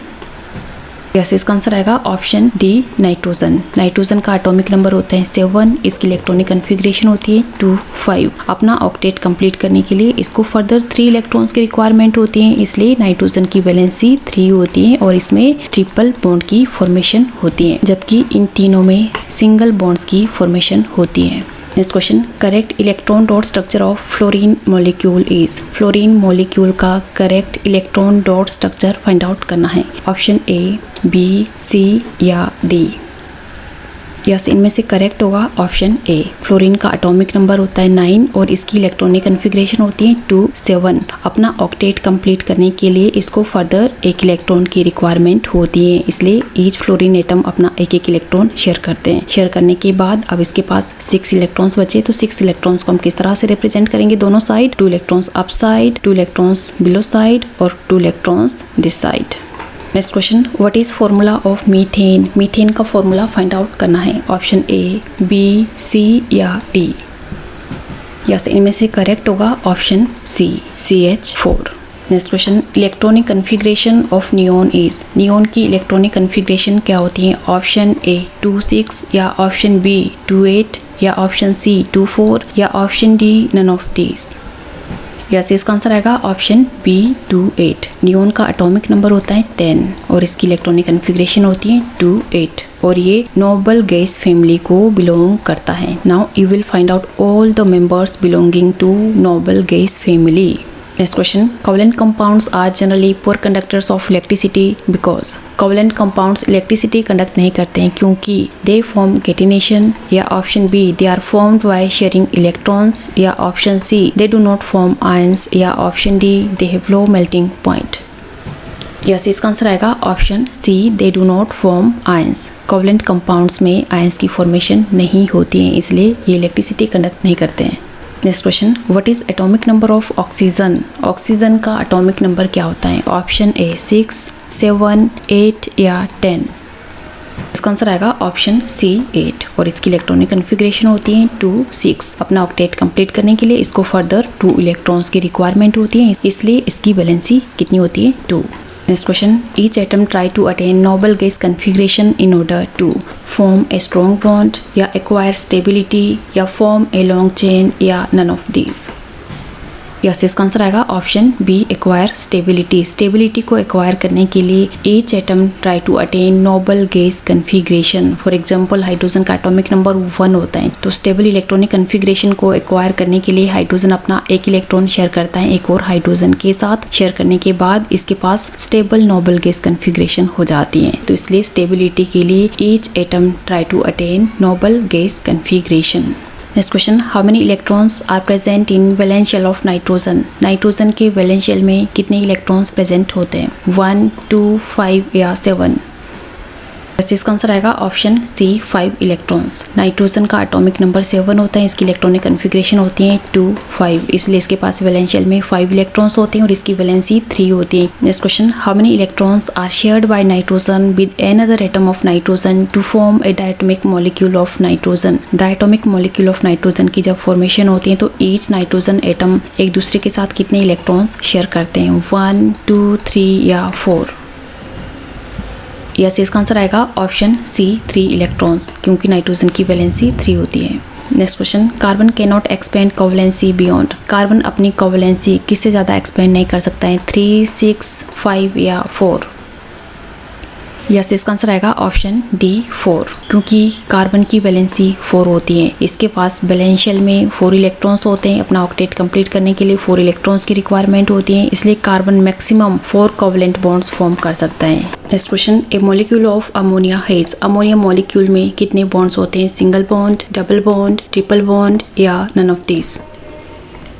यस, इसका आंसर आएगा ऑप्शन डी नाइट्रोजन। नाइट्रोजन का एटॉमिक नंबर होता है 7, इसकी इलेक्ट्रॉनिक कन्फिग्रेशन होती है 2,5। अपना ऑक्टेट कंप्लीट करने के लिए इसको फर्दर 3 इलेक्ट्रॉन्स की रिक्वायरमेंट होती है, इसलिए नाइट्रोजन की वैलेंसी 3 होती है और इसमें ट्रिपल बॉन्ड की फॉर्मेशन होती है, जबकि इन तीनों में सिंगल बॉन्ड्स की फॉर्मेशन होती है। Next question, correct electron dot structure of fluorine molecule is. Fluorine molecule का correct electron dot structure find out करना है। ऑप्शन ए, बी, सी या डी। यस, इनमें से करेक्ट होगा ऑप्शन ए। फ्लोरीन का एटॉमिक नंबर होता है 9 और इसकी इलेक्ट्रॉनिक कन्फिग्रेशन होती है 2,7। अपना ऑक्टेट कंप्लीट करने के लिए इसको फर्दर 1 इलेक्ट्रॉन की रिक्वायरमेंट होती है, इसलिए ईच फ्लोरीन एटम अपना एक इलेक्ट्रॉन शेयर करते हैं। शेयर करने के बाद अब इसके पास 6 इलेक्ट्रॉन्स बचे, तो 6 इलेक्ट्रॉन्स को हम किस तरह से रिप्रेजेंट करेंगे? दोनों side, 2 electrons up side, 2 electrons below side और 2 electrons this side. Next question, what is formula of methane. Methane का फॉर्मूला फाइंड आउट करना है। ऑप्शन ए, बी, सी या डी। यस, इनमें से करेक्ट होगा option C, CH4। Next question, electronic configuration of neon is, neon की इलेक्ट्रॉनिक कन्फिग्रेशन क्या होती है? ऑप्शन ए 2 6 या ऑप्शन बी 2 8 या ऑप्शन सी 2 4 या option D none of these. Yes, इसका आंसर आएगा ऑप्शन बी 2 8। नियॉन का एटॉमिक नंबर होता है 10 और इसकी इलेक्ट्रॉनिक कन्फिग्रेशन होती है 2 8 और ये नोबल गैस फैमिली को बिलोंग करता है। Now you will find out all the members belonging to noble gas family. Next question, covalent compounds are generally poor conductors of electricity because covalent compounds electricity conduct नहीं करते हैं क्योंकि they form catenation या option B they are formed by sharing electrons या option C they do not form ions या option D they have low melting point। Yes, इसका आंसर आएगा option C they do not form ions. Covalent compounds में आयंस की फॉर्मेशन नहीं होती है इसलिए ये इलेक्ट्रिसिटी कंडक्ट नहीं करते हैं। Next question, what is atomic number of oxygen? Oxygen का एटॉमिक नंबर क्या होता है? ऑप्शन ए 6 7 8 या 10। इसका आंसर आएगा ऑप्शन सी 8 और इसकी इलेक्ट्रॉनिक कन्फिग्रेशन होती है 2 6। अपना ऑक्टेट कंप्लीट करने के लिए इसको फर्दर 2 इलेक्ट्रॉन्स की रिक्वायरमेंट होती है इसलिए इसकी वैलेंसी कितनी होती है? 2। Next question, each atom try to attain noble gas configuration in order to form a strong bond या acquire stability या form a long chain या none of these। यस, इसका आंसर आएगा option B acquire stability. Stability को एक्वायर करने के लिए each atom try to attain noble gas configuration. For example hydrogen का एटॉमिक नंबर 1 होता है तो स्टेबल इलेक्ट्रॉनिक कन्फिग्रेशन को एक्वायर करने के लिए हाइड्रोजन अपना एक इलेक्ट्रॉन शेयर करता है एक और हाइड्रोजन के साथ। शेयर करने के बाद इसके पास स्टेबल नोबल गैस कन्फिग्रेशन हो जाती है तो इसलिए स्टेबिलिटी के लिए each atom try to attain noble gas configuration. Next question, how many electrons are present in valence shell of nitrogen? Nitrogen के वैलेंस शेल में कितने इलेक्ट्रॉन्स प्रेजेंट होते हैं? 1 2 5 या 7। इसका आंसर आएगा ऑप्शन सी 5 इलेक्ट्रॉन्स। नाइट्रोजन का एटॉमिक नंबर 7 होता है, इसकी इलेक्ट्रॉनिक कन्फिग्रेशन होती है 2 5 इसलिए इसके पास वैलेंस शेल में 5 इलेक्ट्रॉन्स होते हैं और इसकी वैलेंसी 3 होती है। Next question, how many electrons are shared by nitrogen with another atom of nitrogen to form a diatomic molecule of nitrogen? Diatomic molecule of nitrogen की जब फॉर्मेशन होती है तो ईच नाइट्रोजन एटम एक दूसरे के साथ कितने इलेक्ट्रॉन्स शेयर करते हैं? 1 2 3 या 4। यस, इसका आंसर आएगा ऑप्शन सी 3 इलेक्ट्रॉन्स क्योंकि नाइट्रोजन की वैलेंसी 3 होती है। Next question, carbon can not expand covalency beyond? Carbon अपनी कोवलेंसी किससे ज़्यादा एक्सपेंड नहीं कर सकता है? 3 6 5 या 4। यस, इसका आंसर आएगा ऑप्शन डी 4 क्योंकि कार्बन की वैलेंसी 4 होती है। इसके पास वैलेंस शेल में 4 इलेक्ट्रॉन्स होते हैं। अपना ऑक्टेट कंप्लीट करने के लिए 4 इलेक्ट्रॉन्स की रिक्वायरमेंट होती है इसलिए carbon maximum 4 covalent bonds form कर सकता है। Next question, a molecule of ammonia has, ammonia molecule में कितने बॉन्ड्स होते हैं? Single bond, double bond, triple bond या नन ऑफ दीज।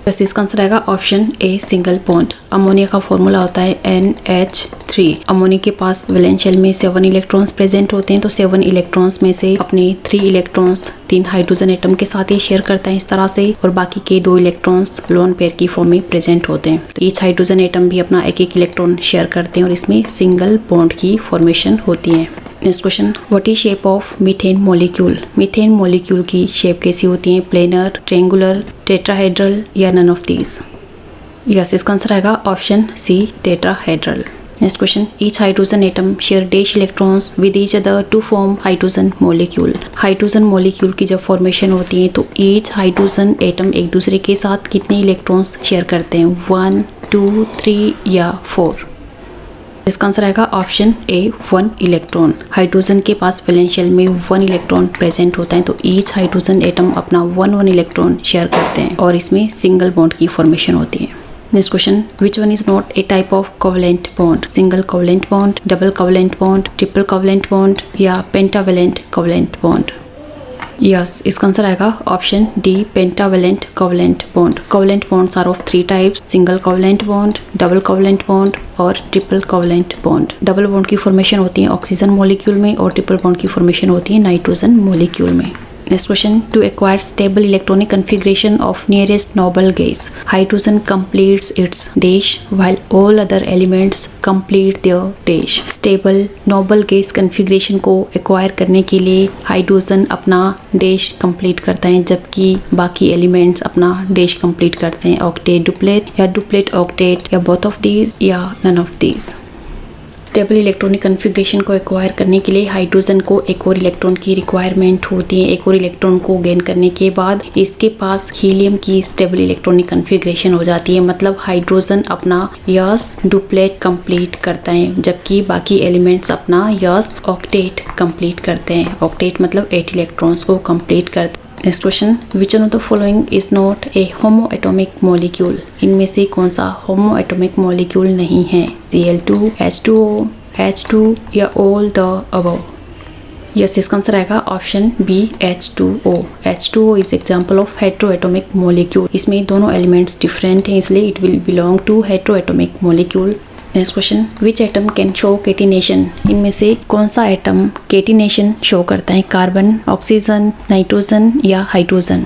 बस इसका आंसर आएगा option a single bond. Ammonia का फॉर्मूला होता है NH3। अमोनिया के पास वैलेंस शेल में 7 इलेक्ट्रॉन्स प्रेजेंट होते हैं तो 7 इलेक्ट्रॉन्स में से अपने 3 इलेक्ट्रॉन्स 3 हाइड्रोजन एटम के साथ ही शेयर करता है इस तरह से और बाकी के 2 इलेक्ट्रॉन्स लोन पेयर की फॉर्म में प्रेजेंट होते हैं। तो ईच हाइड्रोजन एटम भी अपना एक एक इलेक्ट्रॉन शेयर करते हैं और इसमें सिंगल बॉन्ड की फॉर्मेशन होती है। Next question, what is shape of methane molecule? Methane molecule की शेप कैसी होती है? प्लेनर, ट्रायंगुलर, टेट्राहेड्रल या नन ऑफ दीज। यस, इसका आंसर आएगा option C tetrahedral. Next question, each hydrogen atom share dash electrons with each other to form hydrogen molecule. Hydrogen molecule की जब फॉर्मेशन होती है तो ईच हाइड्रोजन एटम एक दूसरे के साथ कितने इलेक्ट्रॉन्स शेयर करते हैं? 1 2 3 या 4। इसका आंसर आएगा ऑप्शन ए 1 इलेक्ट्रॉन। हाइड्रोजन के पास वैलेंस शेल में 1 इलेक्ट्रॉन प्रेजेंट होता है तो ईच हाइड्रोजन एटम अपना 1 इलेक्ट्रॉन शेयर करते हैं और इसमें सिंगल बॉन्ड की फॉर्मेशन होती है। Next question, which one is not a type of covalent bond? Single covalent bond, double covalent bond, triple covalent bond या पेंटावेलेंट कोवलेंट बॉन्ड। यस, इसका आंसर आएगा option D pentavalent covalent bond. Covalent bonds are of 3 types, single covalent bond, double covalent bond और triple covalent bond. Double bond की फॉर्मेशन होती है ऑक्सीजन मॉलिक्यूल में और ट्रिपल बॉन्ड की फॉर्मेशन होती है नाइट्रोजन मॉलिक्यूल में। Next question, to acquire stable electronic configuration of nearest noble gas, hydrogen completes its dash while all other elements complete their dash. Stable noble gas configuration को acquire करने के लिए हाइड्रोजन अपना dash complete करता है, जबकि बाकी elements अपना dash complete करते हैं. ऑक्टेट डुप्लेट या डुप्लेट ऑक्टेट या both of these या none of these. Stable electronic configuration को एक्वायर करने के लिए हाइड्रोजन को एक और इलेक्ट्रॉन की रिक्वायरमेंट होती है. एक और इलेक्ट्रॉन को गेन करने के बाद इसके पास हीलियम की स्टेबल इलेक्ट्रॉनिक कन्फिग्रेशन हो जाती है. मतलब हाइड्रोजन अपना यस डुप्लेट कंप्लीट करता है, जबकि बाकी एलिमेंट्स अपना यस ऑक्टेट कंप्लीट करते हैं. ऑक्टेट मतलब 8 इलेक्ट्रॉन्स को कंप्लीट करते हैं. Next question, which one of the following is not a homoatomic molecule? इनमें से कौन सा होमोएटॉमिक मॉलिक्यूल नहीं है? Cl2, H2O, H2 या ऑल द अबव? यस, इसका आंसर आएगा option B H2O. H2O is example of heteroatomic molecule. इसमें दोनों एलिमेंट्स डिफरेंट हैं, इसलिए it will belong to heteroatomic molecule. Next question, which atom can show catenation? इनमें से कौन सा एटम केटिनेशन शो करता है? कार्बन, ऑक्सीजन, नाइट्रोजन या हाइड्रोजन?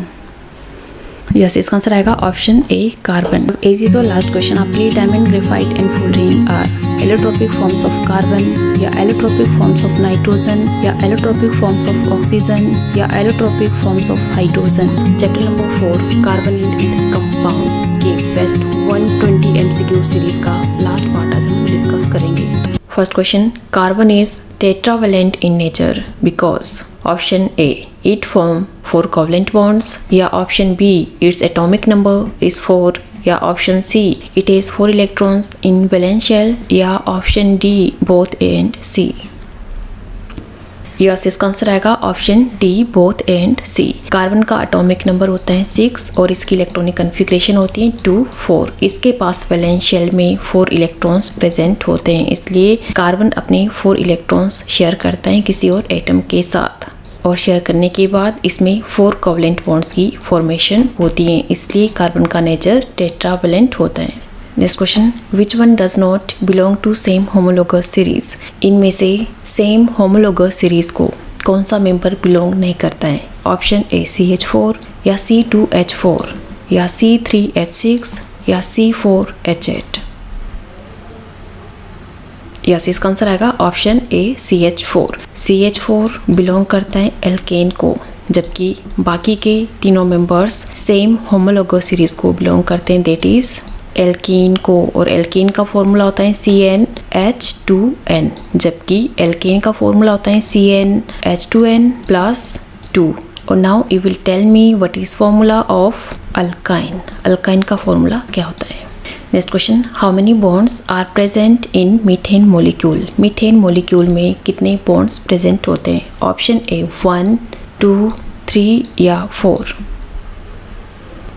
यस, इसका आंसर आएगा option A carbon. As is और लास्ट क्वेश्चन, आपके diamond, graphite and fluorine are allotropic forms of carbon या एलोट्रोपिक फॉर्म्स ऑफ नाइट्रोजन या एलोट्रोपिक फॉर्म्स ऑफ ऑक्सीजन या allotropic forms of hydrogen. Chapter number 4 carbon and its compounds के बेस्ट 120 MCQ सीरीज का लास्ट पार्ट आज हम डिस्कस करेंगे. First question, carbon is tetravalent in nature because? Option A, it form 4 covalent bonds, या option B, its atomic number is 4, या option C, it has 4 electrons in valence shell, या option D, both A and C. Yes, इसका आंसर आएगा option D, both A and C. Carbon का एटॉमिक नंबर होता है 6 और इसकी इलेक्ट्रॉनिक कन्फिग्रेशन होती है 2, 4. इसके पास वैलेंस शेल में 4 इलेक्ट्रॉन्स प्रेजेंट होते हैं, इसलिए कार्बन अपने 4 इलेक्ट्रॉन्स शेयर करता है किसी और एटम के साथ, और शेयर करने के बाद इसमें 4 कोवलेंट बॉन्ड्स की फॉर्मेशन होती है, इसलिए कार्बन का नेचर टेट्रावेलेंट होता है. Next question, which one does not belong to same homologous series? इनमें से सेम होमोलोगस सीरीज को कौन सा मेंबर बिलोंग नहीं करता है? ऑप्शन ए CH4 या C2H4 या C3H6 या C4H8? यस, इसका आंसर आएगा ऑप्शन ए CH4. CH4 बिलोंग करता है एल्केन को, जबकि बाकी के तीनों मेंबर्स सेम होमोलोगस सीरीज को बिलोंग करते हैं, दैट इज एल्कीन को. और एल्कीन का फॉर्मूला होता है CnH2n, जबकि एल्केन का फॉर्मूला होता है CnH2n+2. और now you will tell me what is formula of alkyne. Alkyne का फॉर्मूला क्या होता है? Next question, how many bonds are present in methane molecule? Methane molecule में कितने बॉन्ड्स प्रेजेंट होते हैं? ऑप्शन ए 1, 2, 3 या 4?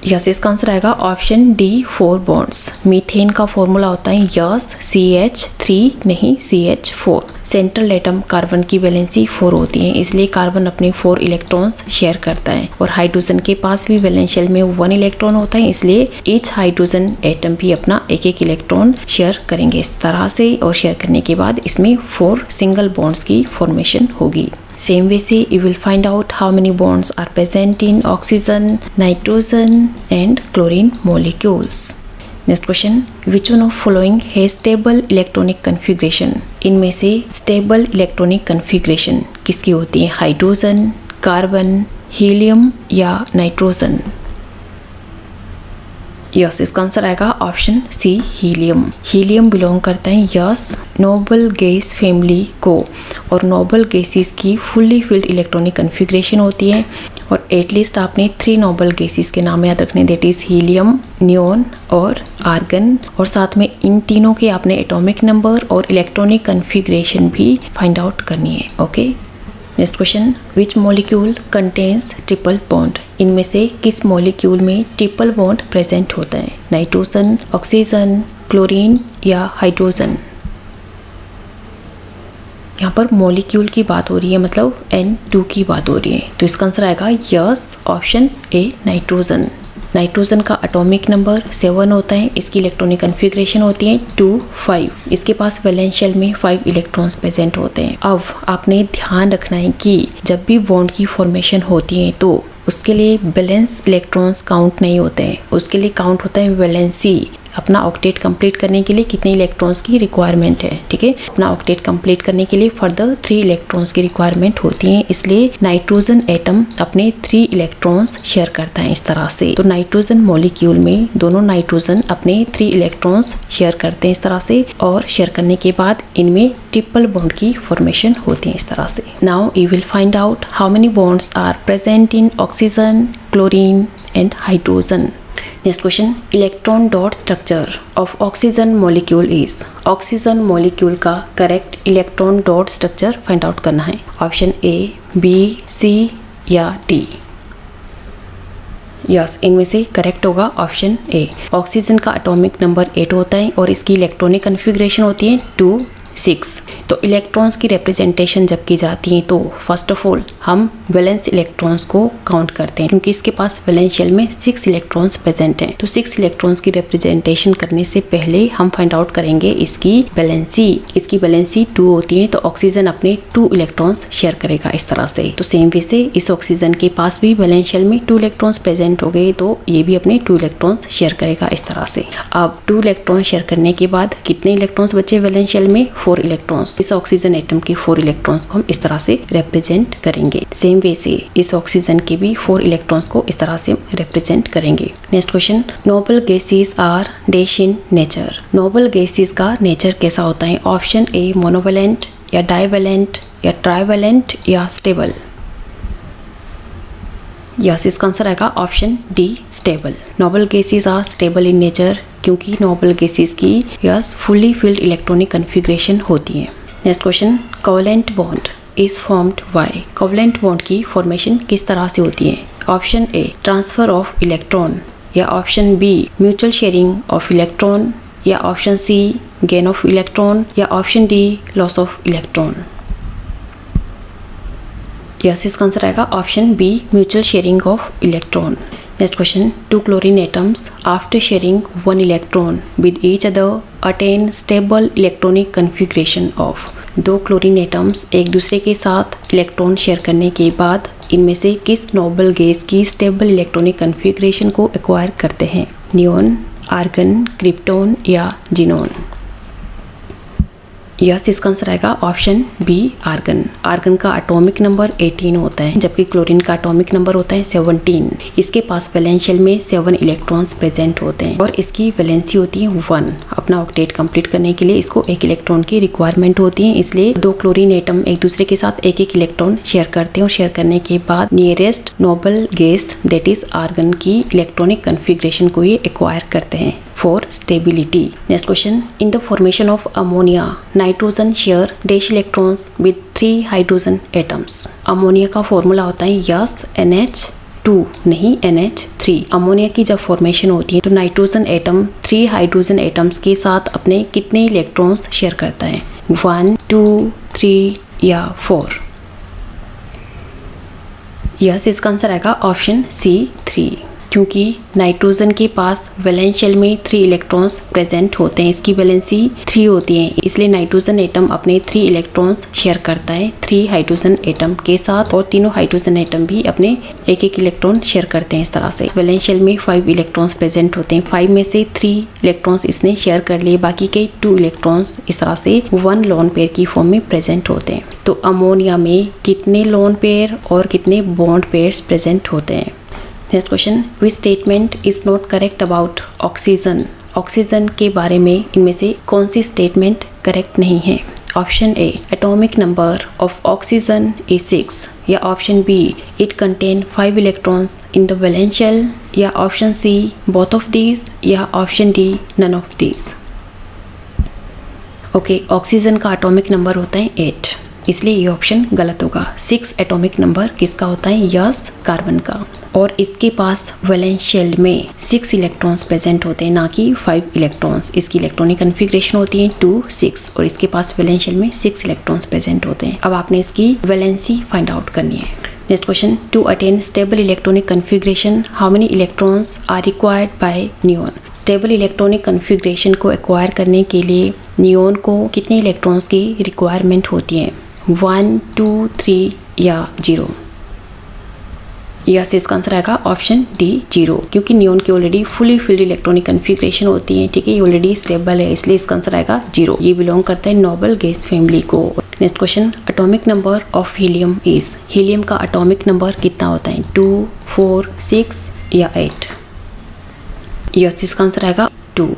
यस, इसका आंसर आएगा ऑप्शन डी 4 बॉन्ड्स. मीथेन का फॉर्मूला होता है यस CH3 नहीं CH4. सेंट्रल एटम कार्बन की वैलेंसी 4 होती है, इसलिए कार्बन अपने 4 इलेक्ट्रॉन्स शेयर करता है, और हाइड्रोजन के पास भी वैलेंस शेल में 1 इलेक्ट्रॉन होता है, इसलिए ईच हाइड्रोजन एटम भी अपना एक इलेक्ट्रॉन शेयर करेंगे इस तरह से, और शेयर करने के बाद इसमें 4 सिंगल बॉन्ड्स की फॉर्मेशन होगी. Same way से you will find out how many bonds are present in oxygen, nitrogen and chlorine molecules. Next question, which one of following has stable electronic configuration? इनमें से stable electronic configuration किसकी होती है? हाइड्रोजन, कार्बन, हीलियम या नाइट्रोजन? यस, इसका आंसर आएगा option C helium. Helium belong करता है यस नोबल गैस फैमिली को, और नोबल गैसेस की फुल्ली फिल्ड इलेक्ट्रॉनिक कन्फिग्रेशन होती है, और एटलीस्ट आपने 3 नोबल गैसेस के नाम याद रखने, दैट इज हीलियम, नियोन और आर्गन, और साथ में इन तीनों के आपने एटॉमिक नंबर और इलेक्ट्रॉनिक कन्फिग्रेशन भी फाइंड आउट करनी है. Okay. Next question, which molecule contains triple bond? इनमें से किस मॉलिक्यूल में ट्रिपल बॉन्ड प्रेजेंट होता है? नाइट्रोजन, ऑक्सीजन, क्लोरीन या हाइड्रोजन? यहाँ पर मॉलिक्यूल की बात हो रही है, मतलब N2 की बात हो रही है, तो इसका आंसर आएगा yes option A nitrogen. Nitrogen का एटॉमिक नंबर 7 होता है, इसकी इलेक्ट्रॉनिक कन्फिग्रेशन होती है 2 5। इसके पास वैलेंस शेल में 5 इलेक्ट्रॉन्स प्रेजेंट होते हैं। अब आपने ध्यान रखना है कि जब भी बॉन्ड की फॉर्मेशन होती है तो उसके लिए बैलेंस इलेक्ट्रॉन्स काउंट नहीं होते हैं, उसके लिए काउंट होता है वैलेंसी। अपना ऑक्टेट कंप्लीट करने के लिए कितने इलेक्ट्रॉन्स की रिक्वायरमेंट है, ठीक है। अपना ऑक्टेट कंप्लीट करने के लिए फर्दर 3 इलेक्ट्रॉन्स की रिक्वायरमेंट होती है, इसलिए नाइट्रोजन एटम अपने 3 इलेक्ट्रॉन्स शेयर करता है इस तरह से। तो नाइट्रोजन मॉलिक्यूल में दोनों नाइट्रोजन अपने 3 इलेक्ट्रॉन्स शेयर करते हैं इस तरह से, और शेयर करने के बाद इनमें ट्रिपल बॉन्ड की फॉर्मेशन होती है इस तरह से। Now you will find out how many bonds are present in oxygen, chlorine and hydrogen. Next question, electron dot structure of oxygen molecule is. Oxygen molecule का correct electron dot structure find out करना है। ऑप्शन ए, बी, सी या डी। यस, इनमें से करेक्ट होगा ऑप्शन ए। ऑक्सीजन का एटॉमिक नंबर 8 होता है और इसकी इलेक्ट्रॉनिक कन्फिग्रेशन होती है 2 6। तो इलेक्ट्रॉन्स की रिप्रेजेंटेशन जब की जाती है तो फर्स्ट ऑफ ऑल हम वैलेंस इलेक्ट्रॉन्स को काउंट करते हैं, क्योंकि इसके पास वैलेंस शेल में 6 इलेक्ट्रॉन्स प्रेजेंट हैं। तो 6 इलेक्ट्रॉन्स की रिप्रेजेंटेशन करने से पहले हम फाइंड आउट करेंगे इसकी वैलेंसी। इसकी वैलेंसी 2 होती है, तो ऑक्सीजन अपने 2 इलेक्ट्रॉन्स शेयर करेगा इस तरह से। तो सेम वे से इस ऑक्सीजन के पास भी वैलेंस शेल में 2 इलेक्ट्रॉन्स प्रेजेंट हो गए, तो ये भी अपने 2 इलेक्ट्रॉन्स शेयर करेगा इस तरह से। अब 2 इलेक्ट्रॉन शेयर करने के बाद कितने इलेक्ट्रॉन्स बचे वैलेंस शेल में? 4 इलेक्ट्रॉन्स। इस ऑक्सीजन एटम की 4 इलेक्ट्रॉन्स को हम इस तरह से रिप्रेजेंट करेंगे। सेम वे से इस ऑक्सीजन के भी 4 इलेक्ट्रॉन्स को इस तरह से रिप्रेजेंट करेंगे। Next question, noble gases are dash in nature. Noble gases का नेचर कैसा होता है? ऑप्शन ए, मोनोवैलेंट या डाइवैलेंट या ट्राइवैलेंट या स्टेबल। यस, इसका आंसर आएगा option D, stable. Noble gases are stable in nature, क्योंकि नोबल गैसेस की yes fully filled electronic configuration होती है। Next question, covalent bond is formed by. Covalent bond की फॉर्मेशन किस तरह से होती है? Option A, transfer of electron या option B, mutual sharing of electron या option C, gain of electron या option D, loss of electron. Yes, इसका आंसर आएगा option B, mutual sharing of electron. Next question, 2 chlorine atoms after sharing 1 electron with each other attain stable electronic configuration of। 2 chlorine atoms एक दूसरे के साथ इलेक्ट्रॉन शेयर करने के बाद इनमें से किस नोबल गैस की स्टेबल इलेक्ट्रॉनिक कन्फिग्रेशन को एक्वायर करते हैं? नियोन, आर्गन, क्रिप्टोन या जिनोन। यस, इसका आंसर आएगा ऑप्शन बी, आर्गन। आर्गन का एटॉमिक नंबर 18 होता है, जबकि क्लोरीन का एटॉमिक नंबर होता है 17। इसके पास वैलेंस शेल में 7 इलेक्ट्रॉन्स प्रेजेंट होते हैं और इसकी वैलेंसी होती है 1। अपना ऑक्टेट कंप्लीट करने के लिए इसको 1 इलेक्ट्रॉन की रिक्वायरमेंट होती है, इसलिए 2 क्लोरीन एटम एक दूसरे के साथ 1-1 इलेक्ट्रॉन शेयर करते हैं और शेयर करने के बाद nearest noble gas that is argon की इलेक्ट्रॉनिक कन्फिग्रेशन को ये एक्वायर करते हैं for stability. Next question, in the formation of ammonia nitrogen share dash electrons with 3 hydrogen atoms. Ammonia का फॉर्मूला होता है यस NH2, नहीं NH3। अमोनिया की जब फॉर्मेशन होती है तो नाइट्रोजन एटम 3 हाइड्रोजन एटम्स के साथ अपने कितने इलेक्ट्रॉन्स शेयर करता है? 1, 2, 3 या 4। यस, इसका आंसर आएगा ऑप्शन सी, 3, क्योंकि नाइट्रोजन के पास वैलेंस शेल में 3 इलेक्ट्रॉन्स प्रेजेंट होते हैं। इसकी वैलेंसी 3 होती है, इसलिए नाइट्रोजन एटम अपने 3 इलेक्ट्रॉन्स शेयर करता है 3 हाइड्रोजन एटम के साथ, और तीनों हाइड्रोजन एटम भी अपने 1-1 इलेक्ट्रॉन शेयर करते हैं इस तरह से। वैलेंस शेल में 5 इलेक्ट्रॉन्स प्रेजेंट होते हैं, 5 में से 3 इलेक्ट्रॉन्स इसने शेयर कर लिए, बाकी के 2 इलेक्ट्रॉन्स इस तरह से 1 लोन पेयर की फॉर्म में प्रेजेंट होते हैं। तो अमोनिया में कितने लोन पेयर और कितने बॉन्ड पेयर्स प्रेजेंट होते हैं? Next question, which statement is not correct about oxygen. Oxygen के बारे में इनमें से कौन सी स्टेटमेंट करेक्ट नहीं है? Option A, atomic number of oxygen is 6 या option B, it contain 5 electrons in the valence shell या option C, both of these या option D, none of these. Okay, oxygen का एटॉमिक नंबर होता है 8, इसलिए ये ऑप्शन गलत होगा। 6 एटॉमिक नंबर किसका होता है? यस, कार्बन का। और इसके पास वैलेंस शेल में 6 इलेक्ट्रॉन्स प्रेजेंट होते हैं, ना कि 5 इलेक्ट्रॉन्स। इसकी इलेक्ट्रॉनिक कन्फिग्रेशन होती है 2, 6 और इसके पास वैलेंस शेल में 6 इलेक्ट्रॉन्स प्रेजेंट होते हैं। अब आपने इसकी वैलेंसी फाइंड आउट करनी है। Next question, to attain stable electronic configuration how many electrons are required by neon. Stable electronic configuration को एक्वायर करने के लिए नियॉन को कितने इलेक्ट्रॉन्स की रिक्वायरमेंट होती है, 1, 2, 3 या 0। यस, इसका आंसर आएगा ऑप्शन डी 0, क्योंकि नियॉन की already fully filled electronic configuration होती है, ठीक है, ये ऑलरेडी स्टेबल है, इसलिए इसका आंसर आएगा 0। ये बिलोंग करता है नोबल गैस फैमिली को। Next question, atomic number of helium is. Helium का एटॉमिक नंबर कितना होता है, 2, 4, 6 या 8। यस, इसका आंसर आएगा 2।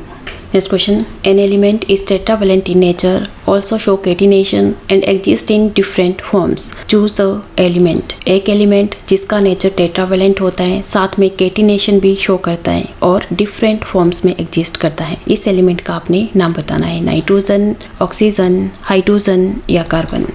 Next question, an element is tetravalent in nature, also show catenation and exist in different forms, choose the element. एक एलिमेंट जिसका नेचर टेट्रावैलेंट होता है, साथ में कैटिनेशन भी शो करता है और डिफरेंट फॉर्म्स में एग्जिस्ट करता है, इस एलिमेंट का आपने नाम बताना है, नाइट्रोजन, ऑक्सीजन, हाइड्रोजन या कार्बन।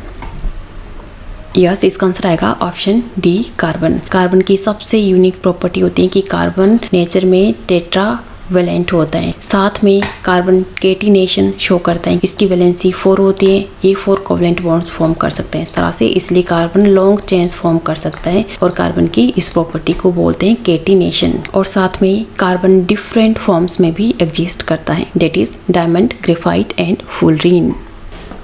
यस, इसका आंसर आएगा ऑप्शन डी कार्बन। कार्बन की सबसे यूनिक प्रॉपर्टी होती है कि कार्बन नेचर में टेट्रावैलेंट होता है, साथ में कार्बन कैटिनेशन शो करता है, इसकी वैलेंसी 4 होती है, ये 4 कोवलेंट बॉन्ड्स फॉर्म कर सकते हैं इस तरह से, इसलिए कार्बन लॉन्ग चेन्स फॉर्म कर सकता है और कार्बन की इस प्रॉपर्टी को बोलते हैं कैटिनेशन। और साथ में कार्बन डिफरेंट फॉर्म्स में भी एग्जिस्ट करता है, that is diamond, graphite and fullerene.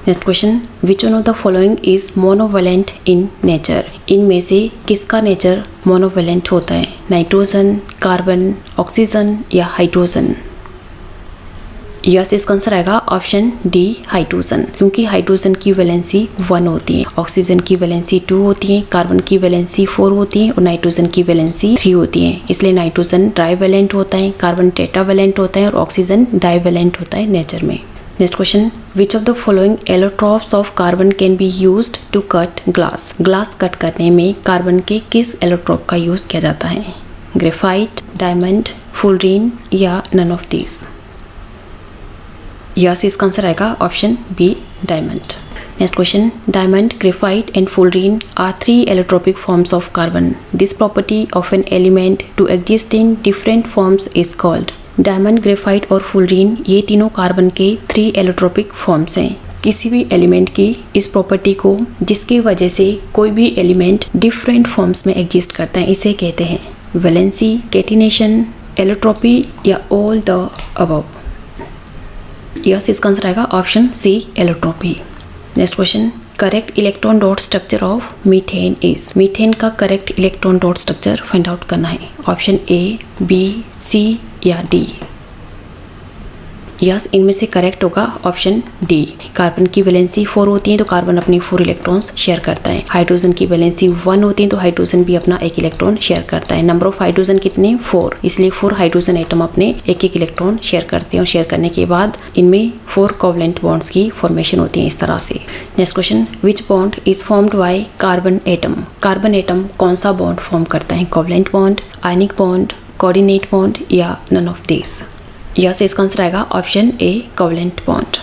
Next question, which one of the following is monovalent in nature. इनमें से किसका नेचर मोनोवैलेंट होता है, नाइट्रोजन, कार्बन, ऑक्सीजन या हाइड्रोजन। यस, इसका आंसर आएगा ऑप्शन डी हाइड्रोजन, क्योंकि हाइड्रोजन की वैलेंसी 1 होती है, ऑक्सीजन की वैलेंसी 2 होती है, कार्बन की वैलेंसी 4 होती है और नाइट्रोजन की वैलेंसी 3 होती है, इसलिए नाइट्रोजन ट्राइवैलेंट होता है, कार्बन टेट्रावैलेंट होता है और ऑक्सीजन डाइवैलेंट होता है नेचर में। Next question, which of the following allotropes of carbon can be used to cut glass. Glass cut करने में कार्बन के किस एलोट्रॉप का यूज किया जाता है, ग्रेफाइट, डायमंड, फुलरीन या नन ऑफ दीज। यस, इसका आंसर आएगा option B diamond. Next question, diamond, graphite and fullerene are 3 allotropic forms of carbon. This property of an element to exist in different forms is called. Diamond, graphite और फुलरीन ये तीनों कार्बन के 3 एलोट्रोपिक फॉर्म्स हैं। किसी भी एलिमेंट की इस प्रॉपर्टी को जिसकी वजह से कोई भी एलिमेंट डिफरेंट फॉर्म्स में एग्जिस्ट करता है, इसे कहते हैं वैलेंसी, कैटिनेशन, एलोट्रोपी या ऑल द अबव। यस, इसका आंसर आएगा option C allotropy. Next question, correct electron dot structure of methane is. Methane का correct electron dot structure find out करना है, ऑप्शन ए, बी, सी या डी। यस, इनमें से करेक्ट होगा ऑप्शन डी। कार्बन की वैलेंसी 4 होती है तो कार्बन अपनी 4 इलेक्ट्रॉन्स शेयर करता है। हाइड्रोजन की वैलेंसी 1 होती है तो हाइड्रोजन भी अपना 1 इलेक्ट्रॉन शेयर करता है। नंबर ऑफ हाइड्रोजन कितने, 4, इसलिए 4 हाइड्रोजन एटम अपने 1-1 इलेक्ट्रॉन शेयर करते हैं और शेयर करने के बाद इनमें 4 कोवलेंट बॉन्ड्स की फॉर्मेशन होती है इस तरह से। Next question, which bond is formed by carbon atom. Carbon atom कौन सा बॉन्ड फॉर्म करता है, covalent bond, ionic bond, coordinate bond या नन ऑफ दिस। यस, इसका आंसर आएगा ऑप्शन ए कोवलेंट बॉन्ड।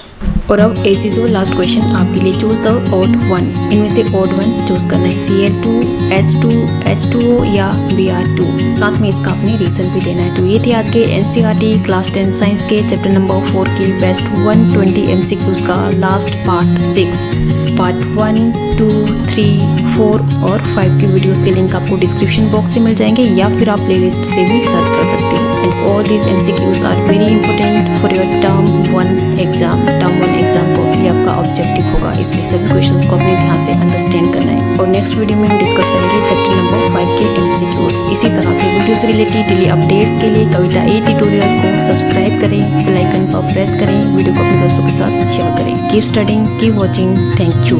और अब एज यूजुअल लास्ट क्वेश्चन आपके लिए, चूज द ऑड वन। इनमें से ऑड वन चूज करना है, Cl2, H2, H2O या Br2। साथ में इसका अपने रीजन भी देना है। तो ये थे आज के NCERT क्लास 10 साइंस के चैप्टर नंबर 4 के बेस्ट 120 MCQs का लास्ट पार्ट 6। पार्ट 1, 2, 3, 4 और 5 की वीडियोस के लिंक आपको डिस्क्रिप्शन बॉक्स से मिल जाएंगे या फिर आप प्लेलिस्ट से भी सर्च कर सकते हो। And all these MCQs are very important for your term 1 exam. Term 1 exam को भी आपका ऑब्जेक्टिव होगा, इसलिए सभी क्वेश्चंस को अपने ध्यान से अंडरस्टैंड करना है। और नेक्स्ट वीडियो में हम डिस्कस करेंगे चैप्टर नंबर 5 के MCQs। इसी तरह से वीडियो से रिलेटेड डेली अपडेट्स के लिए कविता ए ट्यूटोरियल्स को सब्सक्राइब करें, बेल आइकन पर प्रेस करें, वीडियो को अपने दोस्तों के साथ शेयर करें। Keep studying, keep watching, thank you.